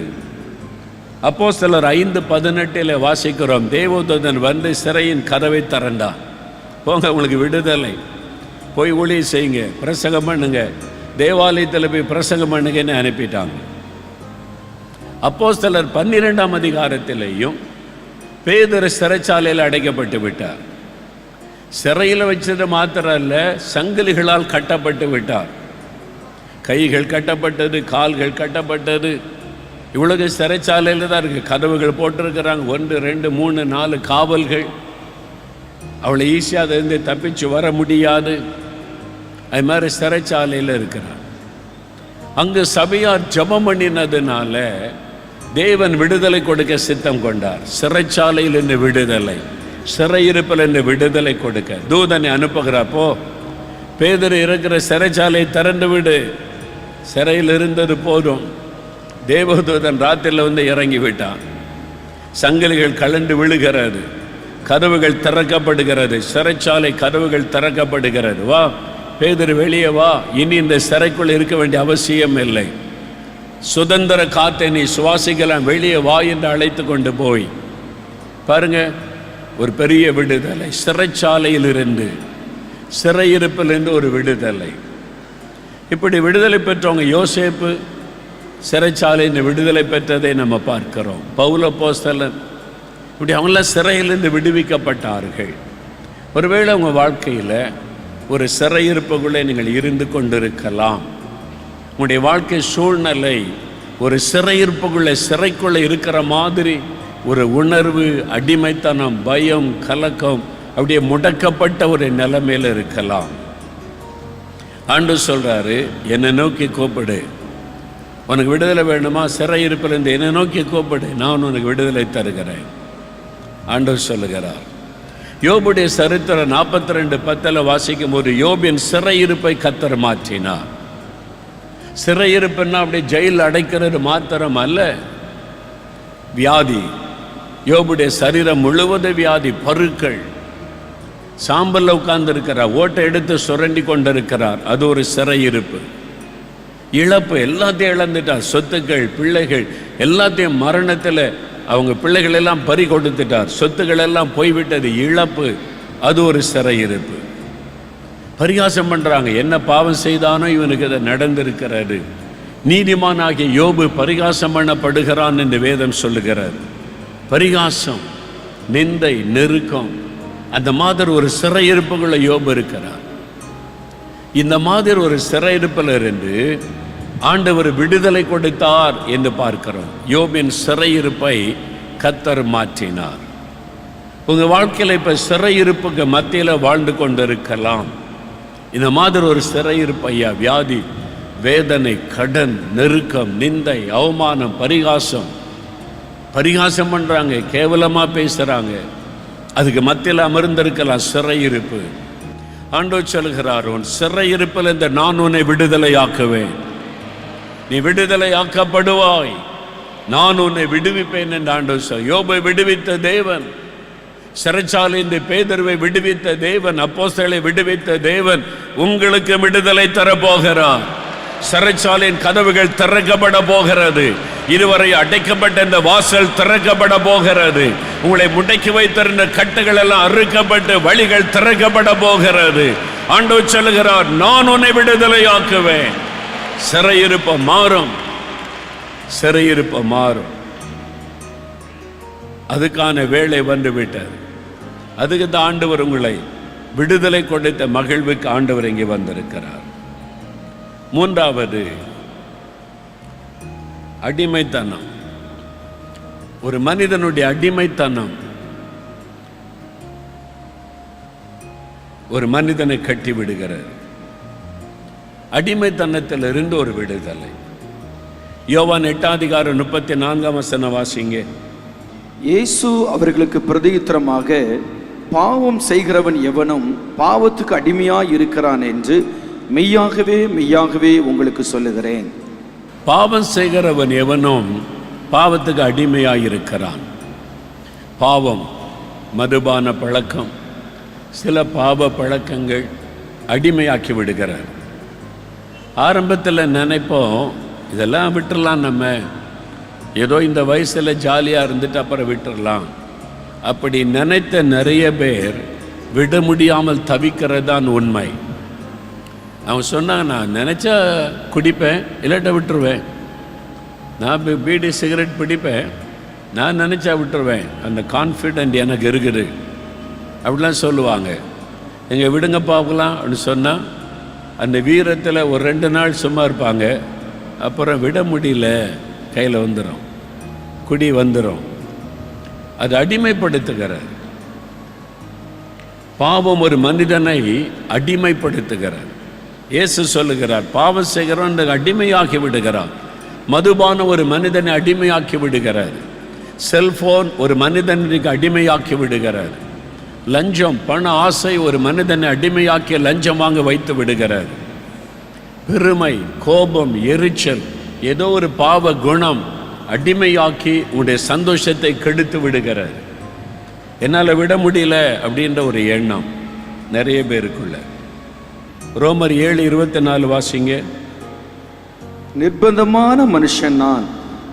[SPEAKER 1] அப்போஸ்தலர் 5:18 வாசிக்கிறோம், தேவதூதன் வந்து சிறையின் கதவை திறந்தான். போங்க, உங்களுக்கு விடுதலை, போய் ஊழியம் செய்யுங்க, பிரசங்கம் பண்ணுங்க, தேவாலயத்தில் போய் பிரசங்கம் பண்ணுங்கன்னு அனுப்பிட்டாங்க. அப்போஸ்தலர் 12ஆம் அதிகாரத்திலேயும் பேதுரு சிறைச்சாலையில் அடைக்கப்பட்டு விட்டார். சிறையில் வச்சது மாத்திரம் அல்ல, சங்கிலிகளால் கட்டப்பட்டு விட்டார். கைகள் கட்டப்பட்டது, கால்கள் கட்டப்பட்டது. இவ்வளவு சிறைச்சாலையில் தான் இருக்குது. கதவுகள் போட்டிருக்கிறாங்க, 1 2 3 4 காவல்கள். அவளை ஈஸியாக அதிலிருந்து தப்பிச்சு வர முடியாது. அது மாதிரி சிறைச்சாலையில் இருக்கிறார். அங்கு சபையார் ஜெபம் பண்ணினதுனால தேவன் விடுதலை கொடுக்க சித்தம் கொண்டார். சிறைச்சாலையில் இருந்து விடுதலை, சிறையிருப்பில் இருந்து விடுதலை கொடுக்க தூதனை அனுப்புகிறப்போ, பேதுரு இருக்கிற சிறைச்சாலை திறந்து விடு, சிறையில் இருந்தது போதும். தேவதூதன் ராத்திரியில் வந்து இறங்கி விட்டான். சங்கிலிகள் கலண்டு விழுகிறது, கதவுகள் திறக்கப்படுகிறது, சிறைச்சாலை கதவுகள் திறக்கப்படுகிறது. வா பேதுரு, வெளியே வா, இனி இந்த சிறைக்குள் இருக்க வேண்டிய அவசியம் இல்லை, சுதந்திர காத்தை நீ சுவாசிக்கலாம், வெளியே வா என்று அழைத்து கொண்டு போய் பாருங்க, ஒரு பெரிய விடுதலை. சிறைச்சாலையில் இருந்து, சிறையிருப்பிலிருந்து ஒரு விடுதலை. இப்படி விடுதலை பெற்றவங்க, யோசேப்பு சிறைச்சாலையில் விடுதலை பெற்றதை நம்ம பார்க்கிறோம். பவுல் அப்போஸ்தலன், இப்படி அவங்களாம் சிறையிலிருந்து விடுவிக்கப்பட்டார்கள். ஒருவேளை உங்கள் வாழ்க்கையில் ஒரு சிறையிருப்புக்குள்ளே நீங்கள் இருந்து கொண்டிருக்கலாம். உங்களுடைய வாழ்க்கை சூழ்நிலை ஒரு சிறையிருப்புக்குள்ளே, சிறைக்குள்ளே இருக்கிற மாதிரி ஒரு உணர்வு, அடிமைத்தனம், பயம், கலக்கம், அப்படியே முடக்கப்பட்ட ஒரு நிலைமையில் இருக்கலாம். ஆண்டவர் சொல்கிறாரு, என்னை நோக்கி கூப்பிடு, உனக்கு விடுதலை வேணுமா? சிறையிருப்பிலிருந்து என்னை நோக்கி கூப்பிடு, நான் உனக்கு விடுதலை தருகிறேன். ஆண்டவர் சொல்லுகிறார். யோபுடைய சரித்திரம் 42:10 வாசிக்கும் போது, யோபின் சிறையிருப்பை கர்த்தர் மாற்றினார். சிறையிருப்புன்னா அப்படியே ஜெயில் அடைக்கிறது மாத்திரம் அல்ல, வியாதி. யோபுடைய சரீரம் முழுவதும் வியாதி, பருக்கள், சாம்பல்ல உட்கார்ந்து இருக்கிறார், ஓட்டை எடுத்து சுரண்டி கொண்டிருக்கிறார். அது ஒரு சிறையிருப்பு. இழப்பு, எல்லாத்தையும் இழந்துட்டார். சொத்துக்கள், பிள்ளைகள் எல்லாத்தையும் மரணத்தில் அவங்க பிள்ளைகள் எல்லாம் பறி கொடுத்துட்டார். சொத்துக்கள் எல்லாம் போய்விட்டது, இழப்பு. அது ஒரு சிறையிருப்பு. பரிகாசம் பண்ணுறாங்க, என்ன பாவம் செய்தானோ இவனுக்கு அதை நடந்திருக்கிறது. நீதிமானாகிய யோபு பரிகாசம் பண்ணப்படுகிறான் என்று வேதம் சொல்லுகிறார். பரிகாசம், நிந்தை, நெருக்கம், அந்த மாதிரி ஒரு சிறையிருப்புக்குள்ள யோபு இருக்கிறார். இந்த மாதிரி ஒரு சிறையிருப்பில் இருந்து ஆண்டவர் விடுதலை கொடுத்தார் என்று பார்க்கிறோம். யோபின் சிறையிருப்பை கர்த்தர் மாற்றினார். உங்கள் வாழ்க்கையில் இப்போ சிறையிருப்புக்கு மத்தியில் வாழ்ந்து கொண்டிருக்கலாம். இந்த மாதிரி ஒரு சிறையிருப்பு ஐயா, வியாதி, வேதனை, கடன், நெருக்கம், நிந்தை, அவமானம், பரிகாசம் பண்ணுறாங்க, கேவலமாக பேசுகிறாங்க, அதுக்கு மத்தியில் அமர்ந்திருக்கலாம் சிறையிருப்பு. ஆண்டவர் சொல்கிறார், உன் சிறையிருப்பில் இந்த நான் உன்னை விடுதலை ஆக்குவேன், நீ விடுதலை ஆக்கப்படுவாய், நான் உன்னை விடுவிப்பேன் என்று ஆண்டவர் சொல். யோபை விடுவித்த தேவன், சிறைச்சாலையின் பேதுருவை விடுவித்த தேவன், அப்போஸ்தலரை விடுவித்த தேவன் உங்களுக்கு விடுதலை தரப்போகிறார். சிறைச்சாலையின் கதவுகள் திறக்கப்பட போகிறது. இதுவரை அடைக்கப்பட்ட இந்த வாசல் திறக்கப்பட போகிறது. உங்களை முடக்கி வைத்திருந்த கட்டுகள் எல்லாம் அறுக்கப்பட்டு வழிகள் திறக்கப்பட போகிறது. ஆண்டவர் சொல்லுகிறார், நான் உன்னை விடுதலை ஆக்குவேன். சிறையிருப்பு மாறும், சிறையிருப்பு மாறும். அதுக்கான வேளை வந்து விட்டது. அதுக்கு தான் ஆண்டவர் உங்களை விடுதலை கொடுத்த மகிழ்வுக்கு ஆண்டவர் இங்கே வந்திருக்கிறார். மூன்றாவது, அடிமைத்தனம். ஒரு மனிதனுடைய அடிமைத்தனம் ஒரு மனிதனை கட்டி விடுகிறது. அடிமைத்தனத்திலிருந்து ஒரு விடுதலை. யோவான் 8:34 வாசிங்க.
[SPEAKER 2] இயேசு அவர்களுக்கு பிரதியுத்தரமாக, பாவம் செய்கிறவன் எவனும் பாவத்துக்கு அடிமையாய் இருக்கிறான் என்று மெய்யாகவே மெய்யாகவே உங்களுக்கு சொல்லுகிறேன்.
[SPEAKER 1] பாவம் செய்கிறவன் எவனும் பாவத்துக்கு அடிமையாய் இருக்கிறான். பாவம், மதுபான பழக்கம், சில பாவ பழக்கங்கள் அடிமையாக்கி விடுகிறார். ஆரம்பத்தில் நினைப்போம் இதெல்லாம் விட்டுடலாம், நம்ம ஏதோ இந்த வயசில் ஜாலியாக இருந்துட்டு அப்புறம் விட்டுடலாம். அப்படி நினைத்த நிறைய பேர் விட முடியாமல் தவிக்கிறதான் உண்மை. அவங்க சொன்னாங்க, நான் நினச்சா குடிப்பேன், இல்லாட்ட விட்டுருவேன். நான் பீடி சிகரெட் பிடிப்பேன், நான் நினச்சா விட்டுருவேன். அந்த கான்ஃபிடென்ட் எனக்கு இருக்குது அப்படிலாம் சொல்லுவாங்க. எங்கே விடுங்க பார்க்கலாம் அப்படின்னு சொன்னால் அந்த வீரத்தில் ஒரு 2 நாள் சும்மா இருப்பாங்க. அப்புறம் விட முடியல, கையில் வந்துடும், குடி வந்துடும். அது அடிமைப்படுத்துகிறார். பாவம் ஒரு மனிதனை அடிமைப்படுத்துகிறார். இயேசு சொல்லுகிறார், பாவம் செய்கிறவன் அடிமையாக்கி விடுகிறார். மதுபானம் ஒரு மனிதனை அடிமையாக்கி விடுகிறார். செல்போன் ஒரு மனிதனுக்கு அடிமையாக்கி விடுகிறார். லஞ்சம், பண ஆசை ஒரு மனிதனை அடிமையாக்கி லஞ்சம் வாங்க வைத்து விடுகிறார். பெருமை, கோபம், எரிச்சல், ஏதோ ஒரு பாவ குணம் அடிமையாக்கி உன்னுடைய சந்தோஷத்தை கெடுத்து விடுகிறார். என்னால் விட முடியல அப்படின்ற ஒரு எண்ணம் நிறைய பேருக்குள்ள. ரோமர் 7:24 வாசிங்க.
[SPEAKER 2] நிர்பந்தமான மனுஷன் நான்,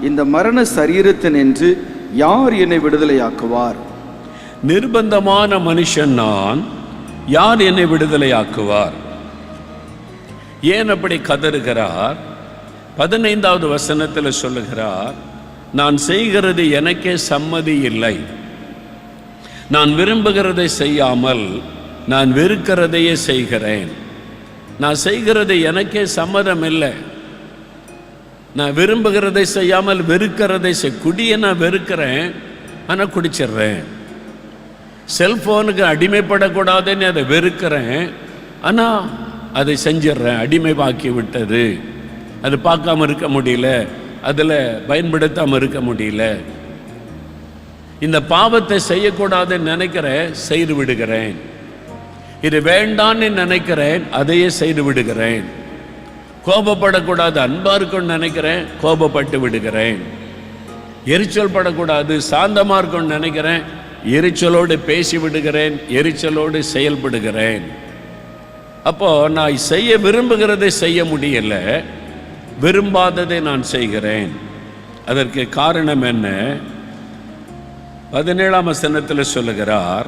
[SPEAKER 2] இந்த மரண சரீரத்தின் என்று யார் என்னை விடுதலையாக்குவார்?
[SPEAKER 1] நிர்பந்தமான மனுஷன் நான், யார் என்னை விடுதலையாக்குவார்? ஏன் அப்படி கதறுகிறார்? 15வது வசனத்தில் சொல்லுகிறார், நான் செய்கிறது எனக்கே சம்மதி இல்லை. நான் விரும்புகிறதை செய்யாமல் நான் வெறுக்கிறதையே செய்கிறேன். நான் செய்கிறது எனக்கே சம்மதம் இல்லை. நான் விரும்புகிறதை செய்யாமல் வெறுக்கிறதை குடியை நான் வெறுக்கிறேன், ஆனால் குடிச்சிடுறேன். செல்ஃபோனுக்கு அடிமைப்படக்கூடாதுன்னு அதை வெறுக்கிறேன், ஆனால் அதை செஞ்சிடுறேன். அடிமையாக்கி விட்டது. அது பார்க்காம இருக்க முடியல, அதில் பயன்படுத்தாமல் இருக்க முடியல. இந்த பாவத்தை செய்யக்கூடாதுன்னு நினைக்கிறேன், செய்து விடுகிறேன். இது வேண்டான்னு நினைக்கிறேன், அதையே செய்து விடுகிறேன். கோபப்படக்கூடாது, அன்பா இருக்குன்னு நினைக்கிறேன், கோபப்பட்டு விடுகிறேன். எரிச்சல் படக்கூடாது, சாந்தமா இருக்குன்னு நினைக்கிறேன், எரிச்சலோடு பேசி விடுகிறேன், எரிச்சலோடு செயல்படுகிறேன். அப்போ நான் செய்ய விரும்புகிறதை செய்ய முடியல, விரும்பாததை நான் செய்கிறேன். அதற்கு காரணம் என்ன? 17ஆம் வசனத்தில் சொல்லுகிறார்,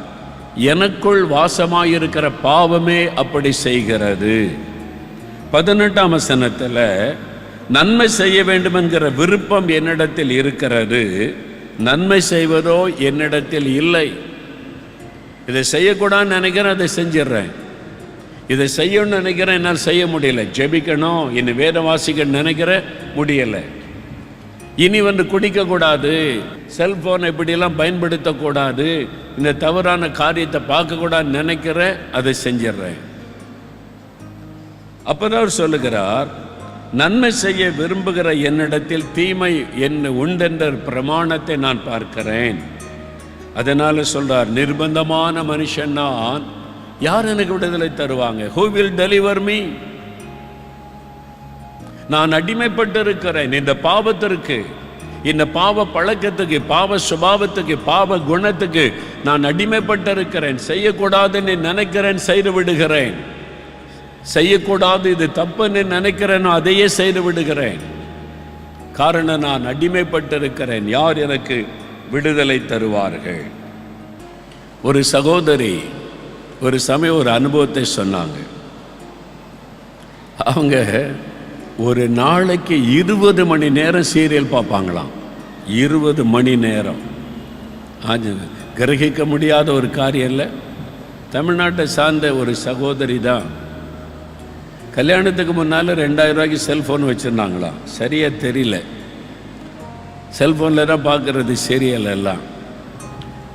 [SPEAKER 1] எனக்குள் வாசமாயிருக்கிற பாவமே அப்படி செய்கிறது. 18ஆம் வசனத்தில் நன்மை செய்ய வேண்டும் என்கிற விருப்பம் என்னிடத்தில் இருக்கிறது, நன்மை செய்வதோ என்னிடத்தில் இல்லை. இதை செய்யக்கூடாதுன்னு நினைக்கிறேன், அதை செஞ்சிடறேன். இதை செய்யணும்னு நினைக்கிறேன், என்னால் செய்ய முடியல. ஜெபிக்கணும், இன்னும் வேத வாசிக்க நினைக்கிறேன், முடியலை. இனி குடிக்கக்கூடாது, செல்ஃபோனை இப்படியெல்லாம் பயன்படுத்தக்கூடாது, இந்த தவறான காரியத்தை பார்க்கக்கூடாதுன்னு நினைக்கிறேன், அதை செஞ்சிடறேன். அப்போதான் அவர் சொல்லுகிறார், நன்மை செய்ய விரும்புகிற என்னிடத்தில் தீமை என்ன உண்டென்ற பிரமாணத்தை நான் பார்க்கிறேன். அதனால சொல்றார், நிர்பந்தமான மனுஷன் நான், யார் எனக்கு விடுதலை தருவாங்க? Who will deliver me? நான் அடிமைப்பட்டு இருக்கிறேன் இந்த பாவத்திற்கு, இந்த பாவ பழக்கத்துக்கு, பாவ சுபாவத்துக்கு, பாவ குணத்துக்கு நான் அடிமைப்பட்டு இருக்கிறேன். செய்யக்கூடாதுன்னு நினைக்கிறேன், செய்து விடுகிறேன். செய்யக்கூடாது, இது தப்புன்னு நினைக்கிறேனோ அதையே செய்து விடுகிறேன். காரணம், நான் அடிமைப்பட்டிருக்கிறேன். யார் எனக்கு விடுதலை தருவார்கள்? ஒரு சகோதரி ஒரு சமயம் ஒரு அனுபவத்தை சொன்னாங்க. அவங்க ஒரு நாளைக்கு 20 மணி நேரம் சீரியல் பார்ப்பாங்களாம். 20 மணி நேரம். கிரகிக்க முடியாத ஒரு காரியம் இல்லை. தமிழ்நாட்டை சார்ந்த ஒரு சகோதரி தான். கல்யாணத்துக்கு முன்னால் 2000 ரூபாய்க்கு செல்ஃபோன் வச்சுருந்தாங்களாம். சரியாக தெரியல. செல்ஃபோனில் தான் பார்க்குறது சீரியல் எல்லாம்.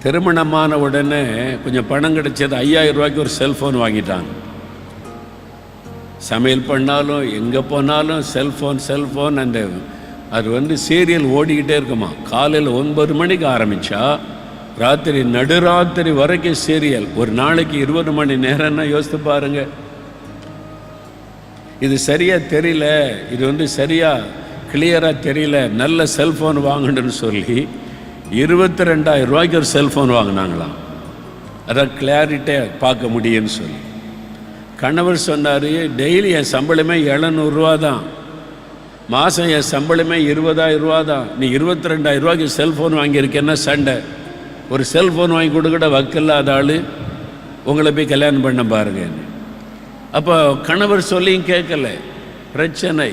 [SPEAKER 1] திருமணமான உடனே கொஞ்சம் பணம் கிடைச்சது, 5000 ரூபாய்க்கு ஒரு செல்ஃபோன் வாங்கிட்டாங்க. சமையல் பண்ணாலும் எங்கே போனாலும் செல்ஃபோன் அந்த அது சீரியல் ஓடிக்கிட்டே இருக்குமா. காலையில் 9 மணிக்கு ஆரம்பித்தா ராத்திரி நடுராத்திரி வரைக்கும் சீரியல். ஒரு நாளைக்கு 20 மணி நேரம்னா யோசித்து பாருங்க. இது சரியாக தெரியல, இது சரியாக கிளியராக தெரியல, நல்ல செல்ஃபோன் வாங்கணுன்னு சொல்லி 22,000 ரூபாய்க்கு ஒரு செல்ஃபோன் வாங்கினாங்களாம். அதான் கிளாரிட்டியாக பார்க்க முடியும்னு சொல்லி. கணவர் சொன்னார், டெய்லி என் சம்பளமே 700 ரூபா தான், மாதம் என் சம்பளமே 20,000 ரூபா தான், நீ 22,000 ரூபாய்க்கு செல்ஃபோன் வாங்கியிருக்கேன்னா சண்டை. ஒரு செல்ஃபோன் வாங்கி கொடுக்கூட வக்கில்லாத ஆள் உங்களை போய் கல்யாணம் பண்ண பாருங்க. அப்போ கணவர் சொல்லியும் கேட்கல, பிரச்சனை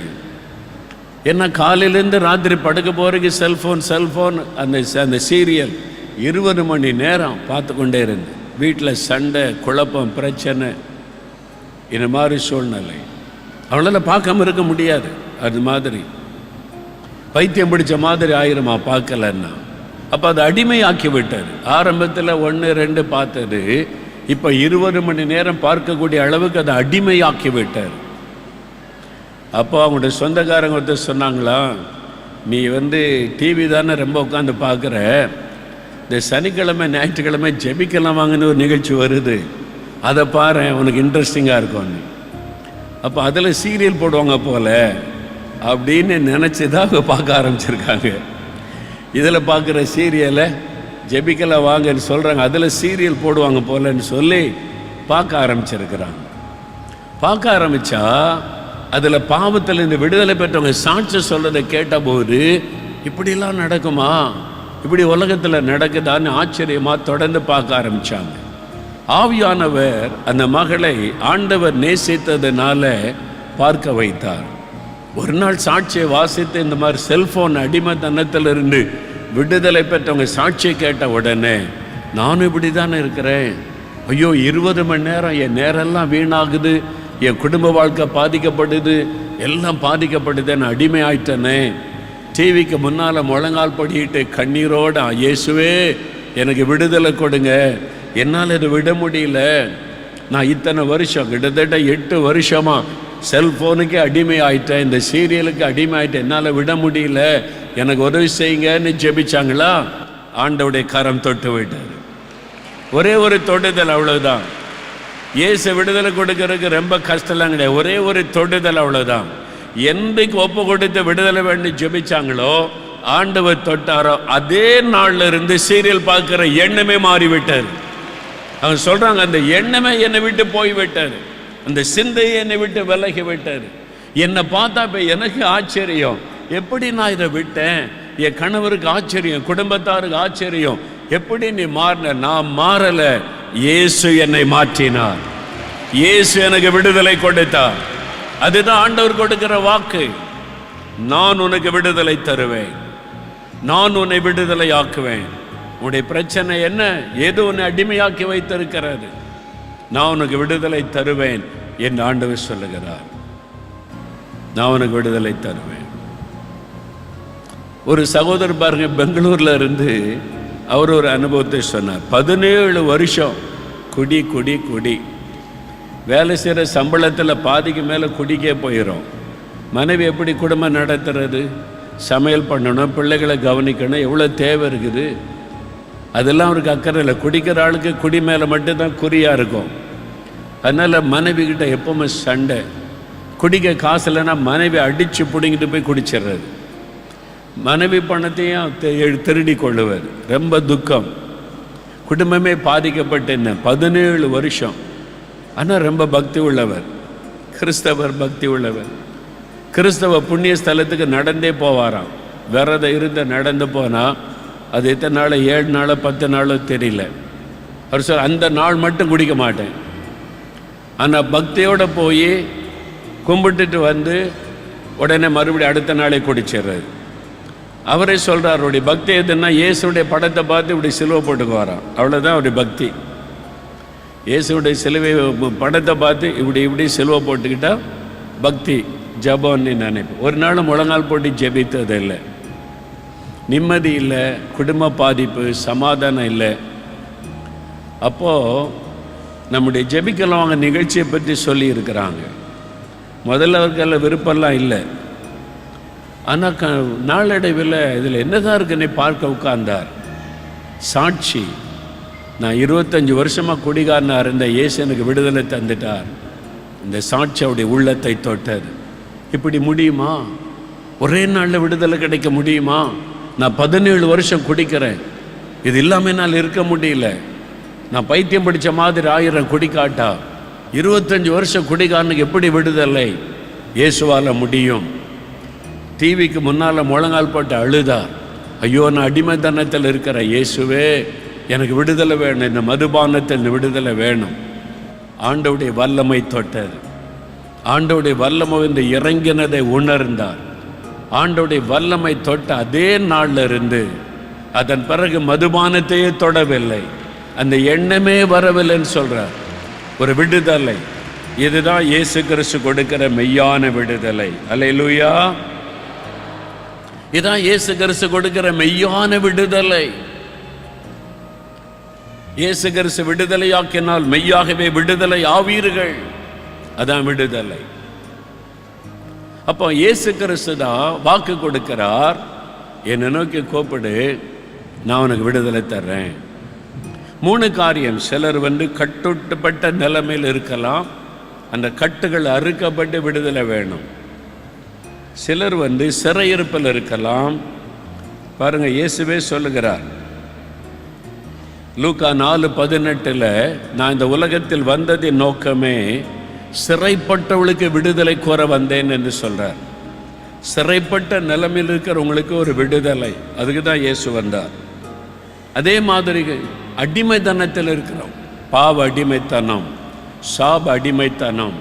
[SPEAKER 1] என்ன. காலையிலேருந்து ராத்திரி படுக்க போகிறதுக்கு செல்ஃபோன் அந்த சீரியல் 20 மணி நேரம் பார்த்து கொண்டே இருந்து வீட்டில் சண்டை, குழப்பம், பிரச்சனை, இந்த மாதிரி சூழ்நிலை. அவளால் பார்க்காம இருக்க முடியாது. அது மாதிரி பைத்தியம் பிடிச்ச மாதிரி ஆயிருமா பார்க்கலன்னா. அப்போ அது அடிமையாக்கி விட்டார். ஆரம்பத்தில் 1, 2 பார்த்தது, இப்போ 20 மணி நேரம் பார்க்கக்கூடிய அளவுக்கு அதை அடிமையாக்கி விட்டார். அப்போ அவங்களுடைய சொந்தக்காரங்க ஒருத்தர் சொன்னாங்களா, நீ டிவி தானே ரொம்ப உட்காந்து பார்க்குற, இந்த சனிக்கிழமை ஞாயிற்றுக்கிழமை ஜெபிக்கலாம் வாங்கின ஒரு நிகழ்ச்சி வருது, அதை பாரு, உனக்கு இன்ட்ரெஸ்டிங்காக இருக்கும். அப்போ அதில் சீரியல் போடுவாங்க போல அப்படின்னு நினச்சி தான் அவங்க பார்க்க ஆரம்பிச்சிருக்காங்க. இதில் பார்க்குற சீரியலை ஜெபிக்கலாம் வாங்கன்னு சொல்கிறாங்க, அதில் சீரியல் போடுவாங்க போலன்னு சொல்லி பார்க்க ஆரம்பிச்சிருக்கிறாங்க. பார்க்க ஆரம்பித்தா அதில் பாவத்தில் இந்த விடுதலை பெற்றவங்க சாட்சி சொல்கிறதை கேட்டபோது, இப்படிலாம் நடக்குமா, இப்படி உலகத்தில் நடக்குதான்னு ஆச்சரியமாக தொடர்ந்து பார்க்க ஆரம்பித்தாங்க. ஆவியானவர் அந்த மகளை ஆண்டவர் நேசித்ததுனால பார்க்க வைத்தார். ஒரு நாள் சாட்சியை வாசித்து இந்த மாதிரி செல்ஃபோன் அடிமைத்தனத்திலிருந்து விடுதலை பெற்றவங்க சாட்சியை கேட்ட உடனே, நானும் இப்படி தானே இருக்கிறேன், ஐயோ 20 மணி நேரம் என் நேரெல்லாம் வீணாகுது, என் குடும்ப வாழ்க்கை பாதிக்கப்படுது, எல்லாம் பாதிக்கப்படுது, நான் அடிமை ஆயிட்டேனே. டிவிக்கு முன்னால் முழங்கால் படிக்கிட்டு கண்ணீரோட, இயேசுவே எனக்கு விடுதலை கொடுங்க, என்னால் இதை விட முடியல, நான் இத்தனை வருஷம் கிட்டத்தட்ட 8 வருஷமாக செல்ஃபோனுக்கு அடிமை ஆயிட்டேன், இந்த சீரியலுக்கு அடிமை ஆயிட்டேன், என்னால் விட முடியல, எனக்கு உதவி செய்யுங்கன்னு ஜெபிச்சாங்களா, ஆண்டவுடைய கரம் தொட்டு விட்டார். ஒரே ஒரு தொடுதல், அவ்வளோதான். இயேசு விடுதலை கொடுக்கறதுக்கு ரொம்ப கஷ்டம்லாம் கிடையாது, ஒரே ஒரு தொடுதல், அவ்வளோதான். என்றைக்கு ஒப்பு கொடுத்து விடுதலை வேண்டி ஜெபிச்சாங்களோ, ஆண்டவர் தொட்டாரோ, அதே நாளில் இருந்து சீரியல் பார்க்குற எண்ணமே மாறிவிட்டார். அவங்க சொல்கிறாங்க, அந்த எண்ணமே என்னை விட்டு போய்விட்டார், அந்த சிந்தையை என்னை விட்டு விலகி விட்டார். என்னை பார்த்தா இப்போ எனக்கு ஆச்சரியம், எப்படி நான் இதை விட்டேன், என் கணவருக்கு ஆச்சரியம், குடும்பத்தாருக்கு ஆச்சரியம், எப்படி நீ மாறின. நான் மாறலை, இயேசு என்னை மாற்றினார், இயேசு எனக்கு விடுதலை கொடுத்தார். அதுதான் ஆண்டவர் கொடுக்கிற வாக்கு, நான் உனக்கு விடுதலை தருவேன், நான் உன்னை விடுதலை ஆக்குவேன். உன்னுடைய பிரச்சனை என்ன, ஏதோ உன்னை அடிமையாக்கி வைத்திருக்கிறது, நான் உனக்கு விடுதலை தருவேன் என்று ஆண்டவர் சொல்லுகிறார். நான் உனக்கு விடுதலை தருவேன். ஒரு சகோதரர் பாருங்க, பெங்களூர்ல இருந்து அவர் ஒரு அனுபவத்தை சொன்னார். 17 வருஷம் குடி குடி குடி, வேலை செய்கிற சம்பளத்தில் பாதிக்கு மேலே குடிக்கே போயிடும். மனைவி எப்படி குடும்பம் நடத்துறது, சமையல் பண்ணணும், பிள்ளைகளை கவனிக்கணும், எவ்வளோ தேவை இருக்குது, அதெல்லாம் அவருக்கு அக்கறை இல்லை. குடிக்கிற ஆளுக்கு குடி மேலே மட்டும்தான் குறியாக இருக்கும். அதனால் மனைவி கிட்ட எப்பவுமே சண்டை. குடிக்க காசு இல்லைன்னா மனைவி அடித்து பிடிங்கிட்டு போய் குடிச்சிடுறது, மனைவி பணத்தையும் திருடி கொள்ளுவார். ரொம்ப துக்கம், குடும்பமே பாதிக்கப்பட்டு என்ன 17 வருஷம். ஆனால் ரொம்ப பக்தி உள்ளவர், கிறிஸ்தவர், பக்தி உள்ளவர். கிறிஸ்தவ புண்ணிய ஸ்தலத்துக்கு நடந்தே போவாராம். விரதம் இருந்த நடந்து போனால் அது எத்தனை நாள், 7 நாளோ 10 நாளோ தெரியல. அவர் சொல்ல, அந்த நாள் மட்டும் குடிக்க மாட்டேன். ஆனால் பக்தியோடு போய் கும்பிட்டுட்டு வந்து உடனே மறுபடியும் அடுத்த நாளே குடிச்சிடுறாரு. அவரே சொல்கிறார், அவருடைய பக்தி எதுன்னா, இயேசுடைய படத்தை பார்த்து இப்படி சிலுவை போட்டுக்கு வரான், அவ்வளோதான் அவருடைய பக்தி. இயேசுடைய சிலுவை படத்தை பார்த்து இப்படி இப்படி சிலுவை போட்டுக்கிட்டா பக்தி, ஜபம்னு நினைப்பு. ஒரு நாள் முழங்கால் போட்டு ஜெபித்தது இல்லை. நிம்மதி இல்லை, குடும்ப பாதிப்பு, சமாதானம் இல்லை. அப்போது நம்முடைய ஜெபிக்கலாம் அவங்க நிகழ்ச்சியை பற்றி சொல்லியிருக்கிறாங்க. முதல்ல அவர்கள் விருப்பம்லாம் இல்லை. ஆனால் நாளடைவில் இதில் என்னதான் இருக்குன்னு பார்க்க உட்கார்ந்தார். சாட்சி, நான் 25 வருஷமாக குடிகாரனாக இருந்த இயேசு எனக்கு விடுதலை தந்துட்டார். இந்த சாட்சி அவருடைய உள்ளத்தை தொட்டது. இப்படி முடியுமா? ஒரே நாளில் விடுதலை கிடைக்க முடியுமா? நான் 17 வருஷம் குடிக்கிறேன், இது இல்லாமல் என்னால் இருக்க முடியல. நான் பைத்தியம் பிடிச்ச மாதிரி 1000 குடிக்காட்டா 25 வருஷம் குடிகாரனுக்கு எப்படி விடுதலை? இயேசுவால் முடியும். டிவிக்கு முன்னால் முழங்கால் போட்டு அழுதார். ஐயோ, நான் அடிமைத்தனத்தில் இருக்கிற இயேசுவே, எனக்கு விடுதலை வேணும், இந்த மதுபானத்தில் விடுதலை வேணும். ஆண்டவருடைய வல்லமை தொட்டது. ஆண்டவருடைய வல்லமை வந்து இறங்கினதை உணர்ந்தார். ஆண்டவருடைய வல்லமை தொட்ட அதே நாளில் இருந்து அதன் பிறகு மதுபானத்தையே தொடவில்லை, அந்த எண்ணமே வரவில்லைன்னு சொல்றார். ஒரு விடுதலை. இதுதான் இயேசு கிறிஸ்து கொடுக்கிற மெய்யான விடுதலை. அல்லேலூயா. இதான் இயேசு கிறிஸ்து கொடுக்கிற மெய்யான விடுதலை. இயேசு கிறிஸ்து விடுதலையாக்கினால் மெய்யாகவே விடுதலை ஆவீர்கள். அதான் விடுதலை. அப்போ இயேசு கிறிஸ்து தான் வாக்கு கொடுக்கிறார், என்னை நோக்கி கூப்பிடு, நான் உனக்கு விடுதலை தர்றேன். 3 காரியம். சிலர் வந்து கட்டுப்பட்ட நிலைமையில் இருக்கலாம், அந்த கட்டுகள் அறுக்கப்பட்டு விடுதலை வேணும். சிலர் வந்து சிறையிருப்பில் இருக்கலாம். பாருங்க, இயேசுவே சொல்லுகிறார் லூக்கா 4:18, நான் இந்த உலகத்தில் வந்ததின் நோக்கமே சிறைப்பட்டவளுக்கு விடுதலை கோர வந்தேன் என்று சொல்றார். சிறைப்பட்ட நிலைமையில் இருக்கிறவங்களுக்கு ஒரு விடுதலை, அதுக்கு தான் இயேசு வந்தார். அதே மாதிரி அடிமைத்தனத்தில் இருக்கிறோம், பாவ அடிமைத்தனம், சாப அடிமைத்தனம்,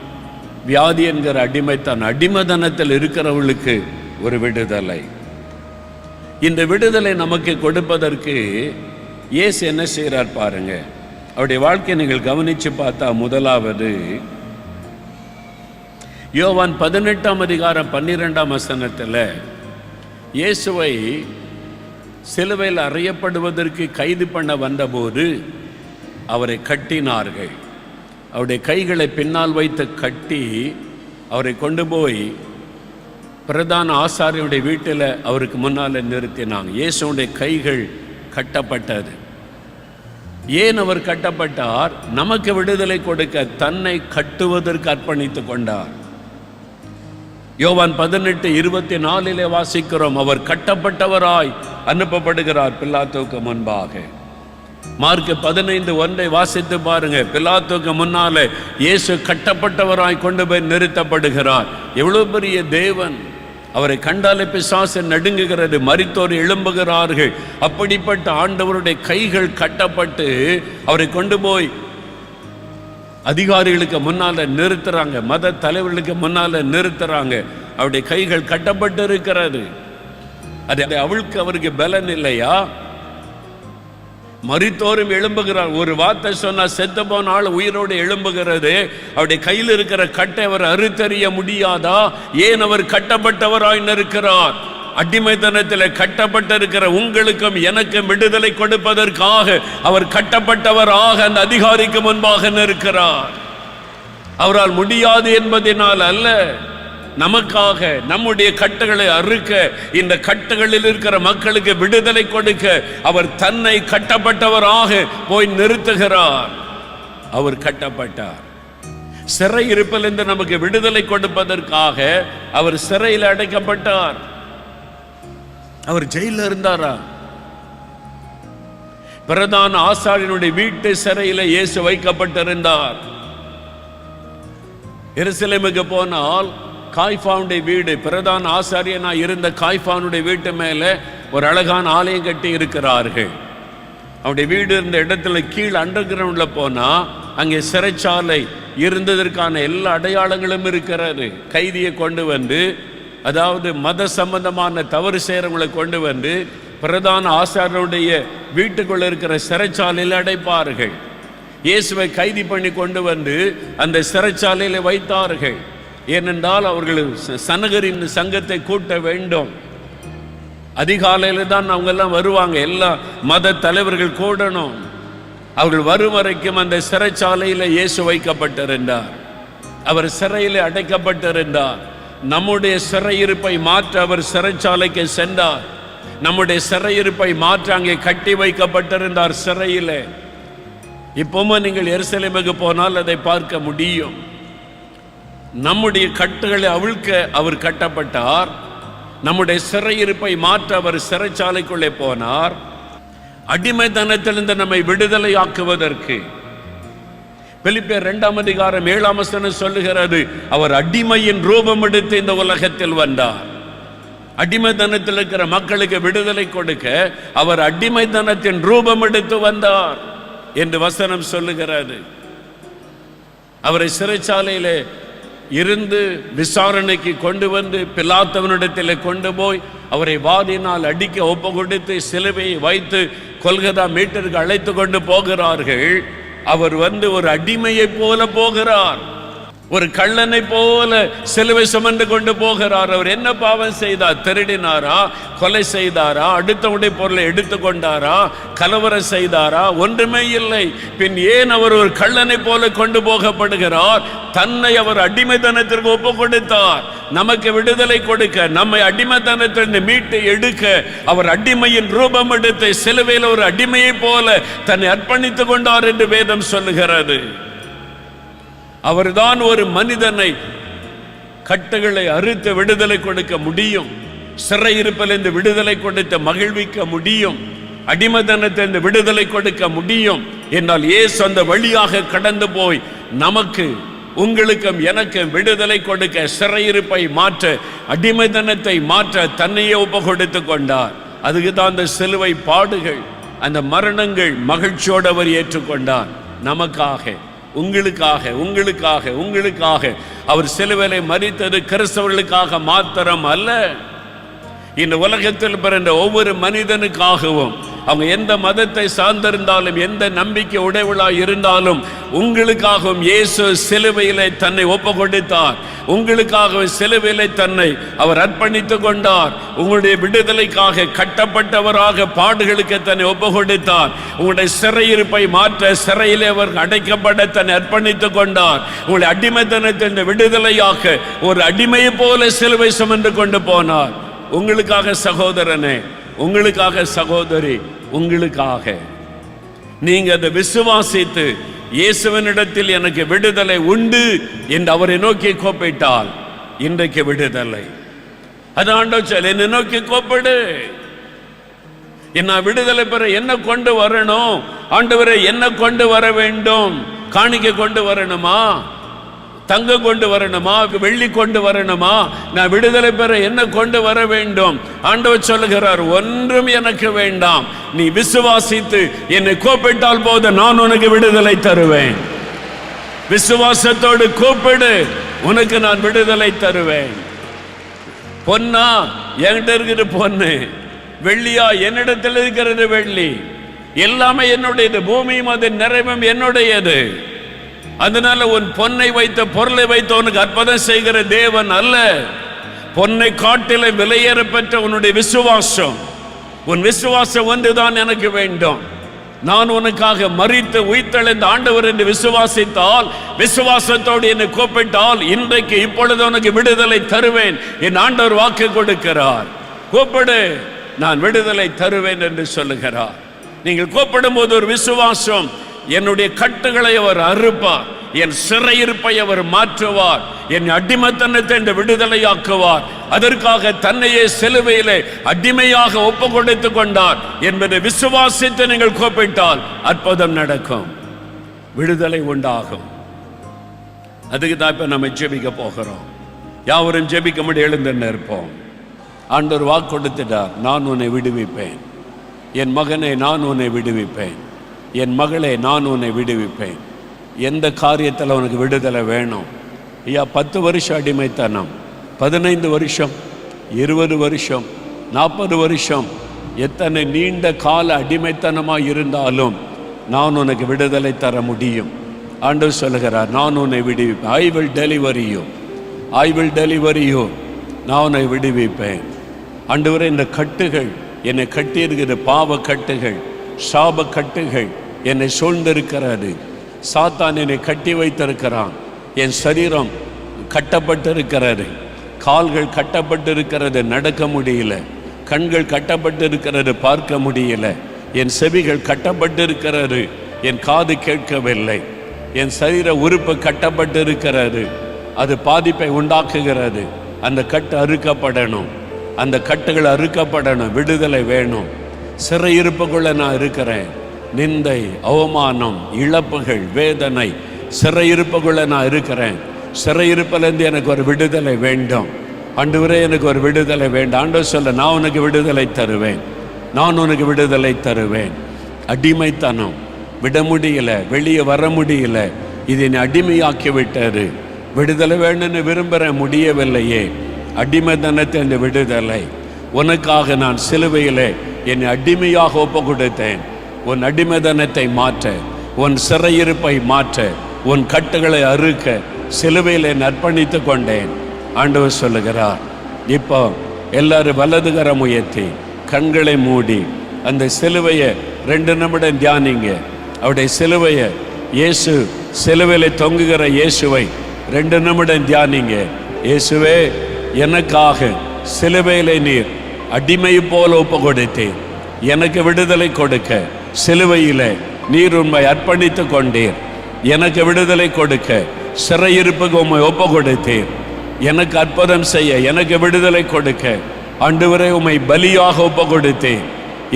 [SPEAKER 1] வியாதி என்கிற அடிமைத்தனம், அடிமைத்தனத்தில் இருக்கிறவர்களுக்கு ஒரு விடுதலை. இந்த விடுதலை நமக்கு கொடுப்பதற்கு இயேசு என்ன செய்கிறார் பாருங்க. அவருடைய வாழ்க்கையை நீங்கள் கவனித்து பார்த்தா, முதலாவது யோவான் 18ஆம் அதிகாரம் 12ஆம் வசனத்தில் இயேசுவை சிலுவையில் அறையப்படுவதற்கு கைது பண்ண வந்தபோது அவரை கட்டினார்கள். அவருடைய கைகளை பின்னால் வைத்து கட்டி அவரை கொண்டு போய் பிரதான ஆசாரியனுடைய வீட்டில் அவருக்கு முன்னால் நிறுத்தினாங்க. இயேசுடைய கைகள் கட்டப்பட்டது. ஏன் அவர் கட்டப்பட்டார்? நமக்கு விடுதலை கொடுக்க தன்னை கட்டுவதற்கு அர்ப்பணித்து கொண்டார். யோவான் 18:24 வாசிக்கிறோம், அவர் கட்டப்பட்டவராய் அனுப்பப்படுகிறார் பிலாத்துவுக்கு முன்பாக. மார்க் 15:1 வாசித்து பாருங்க, பிலாத்துவுக்கு முன்னாலே இயேசு கட்டப்பட்டவராய் கொண்டு போய் நிறுத்தப்படுகிறார். எவ்வளவு பெரிய தேவன்! அவரை கண்டாலே பிசாசு நடுங்குகிறது, மரித்தோர் எழும்புகிறார்கள். அப்படிப்பட்ட ஆண்டவருடைய கைகள் கட்டப்பட்டு அவரை கொண்டு போய் அதிகாரிகளுக்கு முன்னால நிறுத்துறாங்க, மத தலைவர்களுக்கு முன்னால நிறுத்துறாங்க. அவருடைய கைகள் கட்டப்பட்டு இருக்கிறது. அது அவளுக்கு அவருக்கு பலன் இல்லையா? மரித்தோரும் எழும்புகிறார். ஒரு வார்த்தை சொன்னா செத்து போன ஆள் உயிரோடு எழும்புகிறது. அவருடைய கையில் இருக்கிற கட்டை அவர் அறுத்தறிய முடியாதா? ஏன் அவர் கட்டப்பட்டவராய் இருக்கிறார்? அடிமைத்தனத்தில் கட்டப்பட்டிருக்கிற உங்களுக்கும் எனக்கும் விடுதலை கொடுப்பதற்காக அவர் கட்டப்பட்டவராக அந்த அதிகாரிக்கு முன்பாக நிற்கிறார். அவரால் முடியாது என்பதனால் அல்ல, நமக்காக நம்முடைய கட்டுகளை அறுக்க, இந்த கட்டுகளில் இருக்கிற மக்களுக்கு விடுதலை கொடுக்க அவர் தன்னை கட்டப்பட்டவராக போய் நிறுத்துகிறார். அவர் கட்டப்பட்டார். சிறை இருப்பிலிருந்து நமக்கு விடுதலை கொடுப்பதற்காக அவர் சிறையில் அடைக்கப்பட்டார். அவர் ஜெயிலில் இருந்தாரா? பிரதான ஆசாரியனுடைய வீட்டு சிறையில் இயேசு வைக்கப்பட்டிருந்தார். எருசலேமுக்கு போனால் காய்ஃபாவுடைய வீடு, பிரதான ஆசாரியனா இருந்த காய்ஃபானுடைய வீட்டு மேலே ஒரு அழகான ஆலயம் கட்டி இருக்கிறார்கள். அவருடைய வீடு இருந்த இடத்துல கீழ் அண்டர் கிரவுண்ட்ல போனா அங்கே சிறைச்சாலை இருந்ததற்கான எல்லா அடையாளங்களும் இருக்கிறது. கைதியை கொண்டு வந்து, அதாவது மத சம்பந்தமான தவறு செய்கிறவங்களை கொண்டு வந்து பிரதான ஆசாரியனுடைய வீட்டுக்குள்ள இருக்கிற சிறைச்சாலையில் அடைப்பார்கள். இயேசுவை கைதி பண்ணி கொண்டு வந்து அந்த சிறைச்சாலையில் வைத்தார்கள். ஏனென்றால் அவர்கள் சனகரின் சங்கத்தை கூட்ட வேண்டும். அதிகாலையில் தான் அவங்க எல்லாம் வருவாங்க. எல்லா மத தலைவர்கள் கூடணும். அவர்கள் வரும் வரைக்கும் அந்த சிறைச்சாலையில் இயேசு வைக்கப்பட்டிருந்தார். அவர் சிறையில் அடைக்கப்பட்டிருந்தார். நம்முடைய சிறையிருப்பை மாற்ற அவர் சிறைச்சாலைக்கு சென்றார். நம்முடைய சிறையிருப்பை மாற்ற அங்கே கட்டி வைக்கப்பட்டிருந்தார் சிறையில். இப்பவும் நீங்கள் எருசலேமுக்கு போனால் அதை பார்க்க முடியும். நம்முடைய கட்டுகளை அவிழ்க்க அவர் கட்டப்பட்டார். நம்முடைய சிறையிருப்பை மாற்ற அவர் சிறைச்சாலைக்குள்ளே போனார். அடிமைத்தனத்திலிருந்து நம்மை விடுதலை ஆக்குவதற்கு பிலிப்பியர் 2 அதிகாரம் 7 சொல்லுகிறது, அவர் அடிமையின் ரூபம் எடுத்து இந்த உலகத்தில் வந்தார். அடிமைத்தனத்தில் இருக்கிற மக்களுக்கு விடுதலை கொடுக்க அவர் அடிமைத்தனத்தின் ரூபம் எடுத்து வந்தார் என்று வசனம் சொல்லுகிறது. அவரை சிறைச்சாலையிலே இருந்து விசாரணைக்கு கொண்டு வந்து பிலாத்தவனிடத்தில் கொண்டு போய் அவரை வாதினால் அடிக்க ஒப்பு கொடுத்து சிலுவையை வைத்து கொல்கதா மீட்டருக்கு அழைத்து கொண்டு போகிறார்கள். அவர் ஒரு அடிமையை போல போகிறார், ஒரு கள்ளனை போல சிலுவை சுமந்து கொண்டு போகிறார். அவர் என்ன பாவம் செய்தார்? திருடினாரா? கொலை செய்தாரா? அடுத்தவுடைய பொருளை எடுத்துக்கொண்டாரா? கலவரம் செய்தாரா? ஒன்றுமே இல்லை. பின் ஏன் அவர் ஒரு கள்ளனை போல கொண்டு போகப்படுகிறார்? தன்னை அவர் அடிமைத்தனத்திற்கு ஒப்பு கொடுத்தார். நமக்கு விடுதலை கொடுக்க, நம்மை அடிமைத்தனத்திலிருந்து மீட்டு எடுக்க அவர் அடிமையின் ரூபம் எடுத்து சிலுவையில் ஒரு அடிமையை போல தன்னை அர்ப்பணித்துக் கொண்டார் என்று வேதம் சொல்லுகிறது. அவர்தான் ஒரு மனிதனை கட்டுகளை அறுத்து விடுதலை கொடுக்க முடியும். சிறையிருப்பிலிருந்து விடுதலை கொடுத்து மகிழ்விக்க முடியும். அடிமைத்தனத்திலிருந்து விடுதலை கொடுக்க முடியும். என்னால் இயேசு அந்த வழியாக கடந்து போய் நமக்கு, உங்களுக்கும் எனக்கும் விடுதலை கொடுக்க, சிறையிருப்பை மாற்ற, அடிமைத்தனத்தை மாற்ற தன்னையே ஒப்பு கொடுத்து கொண்டார். அதுக்கு தான் அந்த சிலுவை பாடுகள், அந்த மரணங்கள் மகிழ்ச்சியோடு அவர் ஏற்றுக்கொண்டார். நமக்காக, உங்களுக்காக, உங்களுக்காக, உங்களுக்காக அவர் சிலுவையிலே மரித்தது கிறிஸ்தவர்களுக்காக மாத்திரம் அல்ல, இந்த உலகத்தில் பிறந்த ஒவ்வொரு மனிதனுக்காகவும். அவங்க எந்த மதத்தை சார்ந்திருந்தாலும், எந்த நம்பிக்கை உடையவளாய் இருந்தாலும், உங்களுக்காகவும் இயேசு சிலுவையிலே தன்னை ஒப்பு கொடுத்தார். உங்களுக்காக சிலுவையிலே தன்னை அவர் அர்ப்பணித்துக் கொண்டார். உங்களுடைய விடுதலைக்காக கட்டப்பட்டவராக பாடுகளுக்கு தன்னை ஒப்பு கொடுத்தார். உங்களுடைய சிறையிருப்பை மாற்ற சிறையிலே அவர் அடைக்கப்பட தன்னை அர்ப்பணித்துக் கொண்டார். உங்களுடைய அடிமைத்தனத்தின் விடுதலையாக ஒரு அடிமையை போல சிலுவை சுமந்து கொண்டு போனார். உங்களுக்காக சகோதரனே, உங்களுக்காக சகோதரி, உங்களுக்காக. நீங்க அதை விசுவாசித்து இயேசுவினிடத்தில் எனக்கு விடுதலை உண்டு என்று அவரை நோக்கி கூப்பிட்டால் இன்றைக்கு விடுதலை. அது ஆண்டவர் என்னை நோக்கி கூப்பிடு, என்ன விடுதலை பெற என்ன கொண்டு வரணும்? ஆண்டவரை என்ன கொண்டு வர வேண்டும்? காணிக்கை கொண்டு வரணுமா? தங்கம் கொண்டு வரணுமா? வெள்ளி கொண்டு வரணுமா? நான் விடுதலை பெற என்ன கொண்டு வர வேண்டும்? ஆண்டவர் சொல்லுகிறார், ஒன்றும் எனக்கு வேண்டாம். நீ விசுவாசித்து என்னை கூப்பிட்டால் போது நான் உனக்கு விடுதலை தருவேன். விசுவாசத்தோடு கூப்பிடு, உனக்கு நான் விடுதலை தருவேன். பொன்னா என்கிட்ட இருக்கிற பொண்ணு, வெள்ளியா என்னிடத்தில் இருக்கிறது வெள்ளி, எல்லாமே என்னுடையது. பூமியும் அதன் நிறைவும் என்னுடையது. அதனால உன் பொன்னை வைத்த பொருளை வைத்த உனக்கு அற்புதம் செய்கிற தேவன் அல்ல. பொன்னை காட்டில விலையேற பெற்ற உன்னுடைய விசுவாசம், உன் விசுவாசம் ஒன்றுதான் எனக்கு வேண்டும். நான் உனக்காக மரித்து உயிர்த்தெழுந்த ஆண்டவர் என்று விசுவாசித்தால், விசுவாசத்தோடு என்னை கூப்பிட்டால், இன்றைக்கு இப்பொழுது உனக்கு விடுதலை தருவேன். என் ஆண்டவர் வாக்கு கொடுக்கிறார். கூப்பிடு, நான் விடுதலை தருவேன் என்று சொல்லுகிறார். நீங்கள் கூப்பிடும் போது ஒரு விசுவாசம், என்னுடைய கட்டுகளை அவர் அறுப்பார், என் சிறையிருப்பை அவர் மாற்றுவார், என் அடிமைத்தனத்தை என்று விடுதலையாக்குவார். அதற்காக தன்னையே சிலுவையிலே அடிமையாக ஒப்பு கொடுத்துக் கொண்டார் என்பதை விசுவாசித்து நீங்கள் கூப்பிட்டால் அற்புதம் நடக்கும், விடுதலை உண்டாகும். அதுக்கு தான் இப்ப நம்ம ஜெபிக்க போகிறோம். யாவரும் ஜெபிக்க முடிய எழுந்து நிற்போம். ஆண்டவர் வாக்கு கொடுத்துட்டார், நான் உன்னை விடுவிப்பேன். என் மகனை நான் உன்னை விடுவிப்பேன். என் மகளே நான் உன்னை விடுவிப்பேன். எந்த காரியத்தில் உனக்கு விடுதலை வேணும்? ஐயா, 10 வருஷம் அடிமைத்தனம், 15 வருஷம், 20 வருஷம், 40 வருஷம், எத்தனை நீண்ட கால அடிமைத்தனமாக இருந்தாலும் நான் உனக்கு விடுதலை தர முடியும். ஆண்டவர் சொல்லுகிறார், நான் உன்னை விடுவிப்பேன். I will deliver you, I will deliver you. நான் உன்னை விடுவிப்பேன். ஆண்டவரே, இந்த கட்டுகள் என்னை கட்டியிருக்கிற பாவ கட்டுகள், சாப கட்டுகள் என்னை சூழ்ந்திருக்கிறது. சாத்தான் என்னை கட்டி வைத்திருக்கிறான். என் சரீரம் கட்டப்பட்டிருக்கிறது, கால்கள் கட்டப்பட்டிருக்கிறது, நடக்க முடியல. கண்கள் கட்டப்பட்டிருக்கிறது, பார்க்க முடியல. என் செவிகள் கட்டப்பட்டிருக்கிறது, என் காது கேட்கவில்லை. என் சரீர உறுப்பு கட்டப்பட்டிருக்கிறது, அது பாதிப்பை உண்டாக்குகிறது. அந்த கட்டு அறுக்கப்படணும், அந்த கட்டுகள் அறுக்கப்படணும். விடுதலை வேணும். சிறையிருப்புக்குள்ள நான் இருக்கிறேன். நிந்தை, அவமானம், இழப்புகள், வேதனை, சிறையிருப்புக்குள்ள நான் இருக்கிறேன். சிறையிருப்பிலிருந்து எனக்கு ஒரு விடுதலை வேண்டும். ஆண்டவரே, எனக்கு ஒரு விடுதலை வேண்டும். ஆண்டவர் சொல்ல, நான் உனக்கு விடுதலை தருவேன், நான் உனக்கு விடுதலை தருவேன். அடிமைத்தனம் விட முடியல, வெளியே வர முடியல, இது என்னை அடிமையாக்கி விட்டாரு. விடுதலை வேணும்னு விரும்புகிறேன், முடியவில்லையே. அடிமைத்தனத்தை அந்த விடுதலை உனக்காக நான் சிலுவையிலே என்னை அடிமையாக ஒப்பு கொடுத்தேன். உன் அடிமைத்தனத்தை மாற்ற, உன் சிறையிருப்பை மாற்ற, உன் கட்டுகளை அறுக்க சிலுவையிலே அர்ப்பணித்து கொண்டேன். ஆண்டவர் சொல்லுகிறார், இப்போ எல்லாரும் வலதுகரம் உயர்த்தி கண்களை மூடி அந்த சிலுவையை 2 நிமிடம் தியானிங்க. அவருடைய சிலுவையை, இயேசு சிலுவையில் தொங்குகிற இயேசுவை 2 நிமிடம் தியானிங்க. இயேசுவே, எனக்காக சிலுவையிலே நீர் அடிமை போல ஒப்பு கொடுத்தீர். எனக்கு விடுதலை கொடுக்க சிலுவையிலே நீர் உண்மை அர்ப்பணித்து கொண்டீர். எனக்கு விடுதலை கொடுக்க சிறையிருப்புக்கு உண்மை ஒப்பு கொடுத்தீர். எனக்கு அற்புதம் செய்ய, எனக்கு விடுதலை கொடுக்க ஆண்டவரே உம்மை பலியாக ஒப்பு கொடுத்தேன்.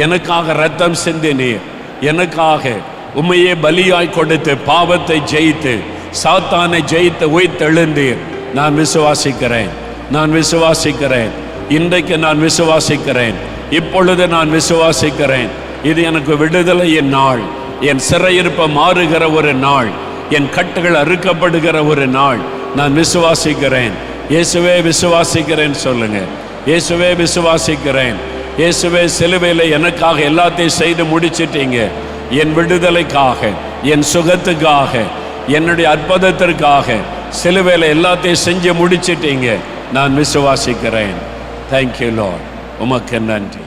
[SPEAKER 1] எனக்காக ரத்தம் சிந்தினீர். எனக்காக உம்மையே பலியாய் கொடுத்து பாவத்தை ஜெயித்து சாத்தானை ஜெயித்து உயிர்த்தெழுந்தீர். நான் விசுவாசிக்கிறேன், நான் விசுவாசிக்கிறேன். இன்றைக்கு நான் விசுவாசிக்கிறேன், இப்பொழுது நான் விசுவாசிக்கிறேன். இது எனக்கு விடுதலையின் நாள், என் சிறையிருப்ப மாறுகிற ஒரு நாள், என் கட்டுகள் அறுக்கப்படுகிற ஒரு நாள். நான் விசுவாசிக்கிறேன். இயேசுவே விசுவாசிக்கிறேன் சொல்லுங்க. இயேசுவே விசுவாசிக்கிறேன். இயேசுவே சிலுவையில் எனக்காக எல்லாத்தையும் செய்து முடிச்சிட்டீங்க. என் விடுதலைக்காக, என் சுகத்துக்காக, என்னுடைய அற்புதத்திற்காக சிலுவையில் எல்லாத்தையும் செஞ்சு முடிச்சிட்டீங்க. நான் விசுவாசிக்கிறேன். Thank you Lord. உமக்கு நன்றி.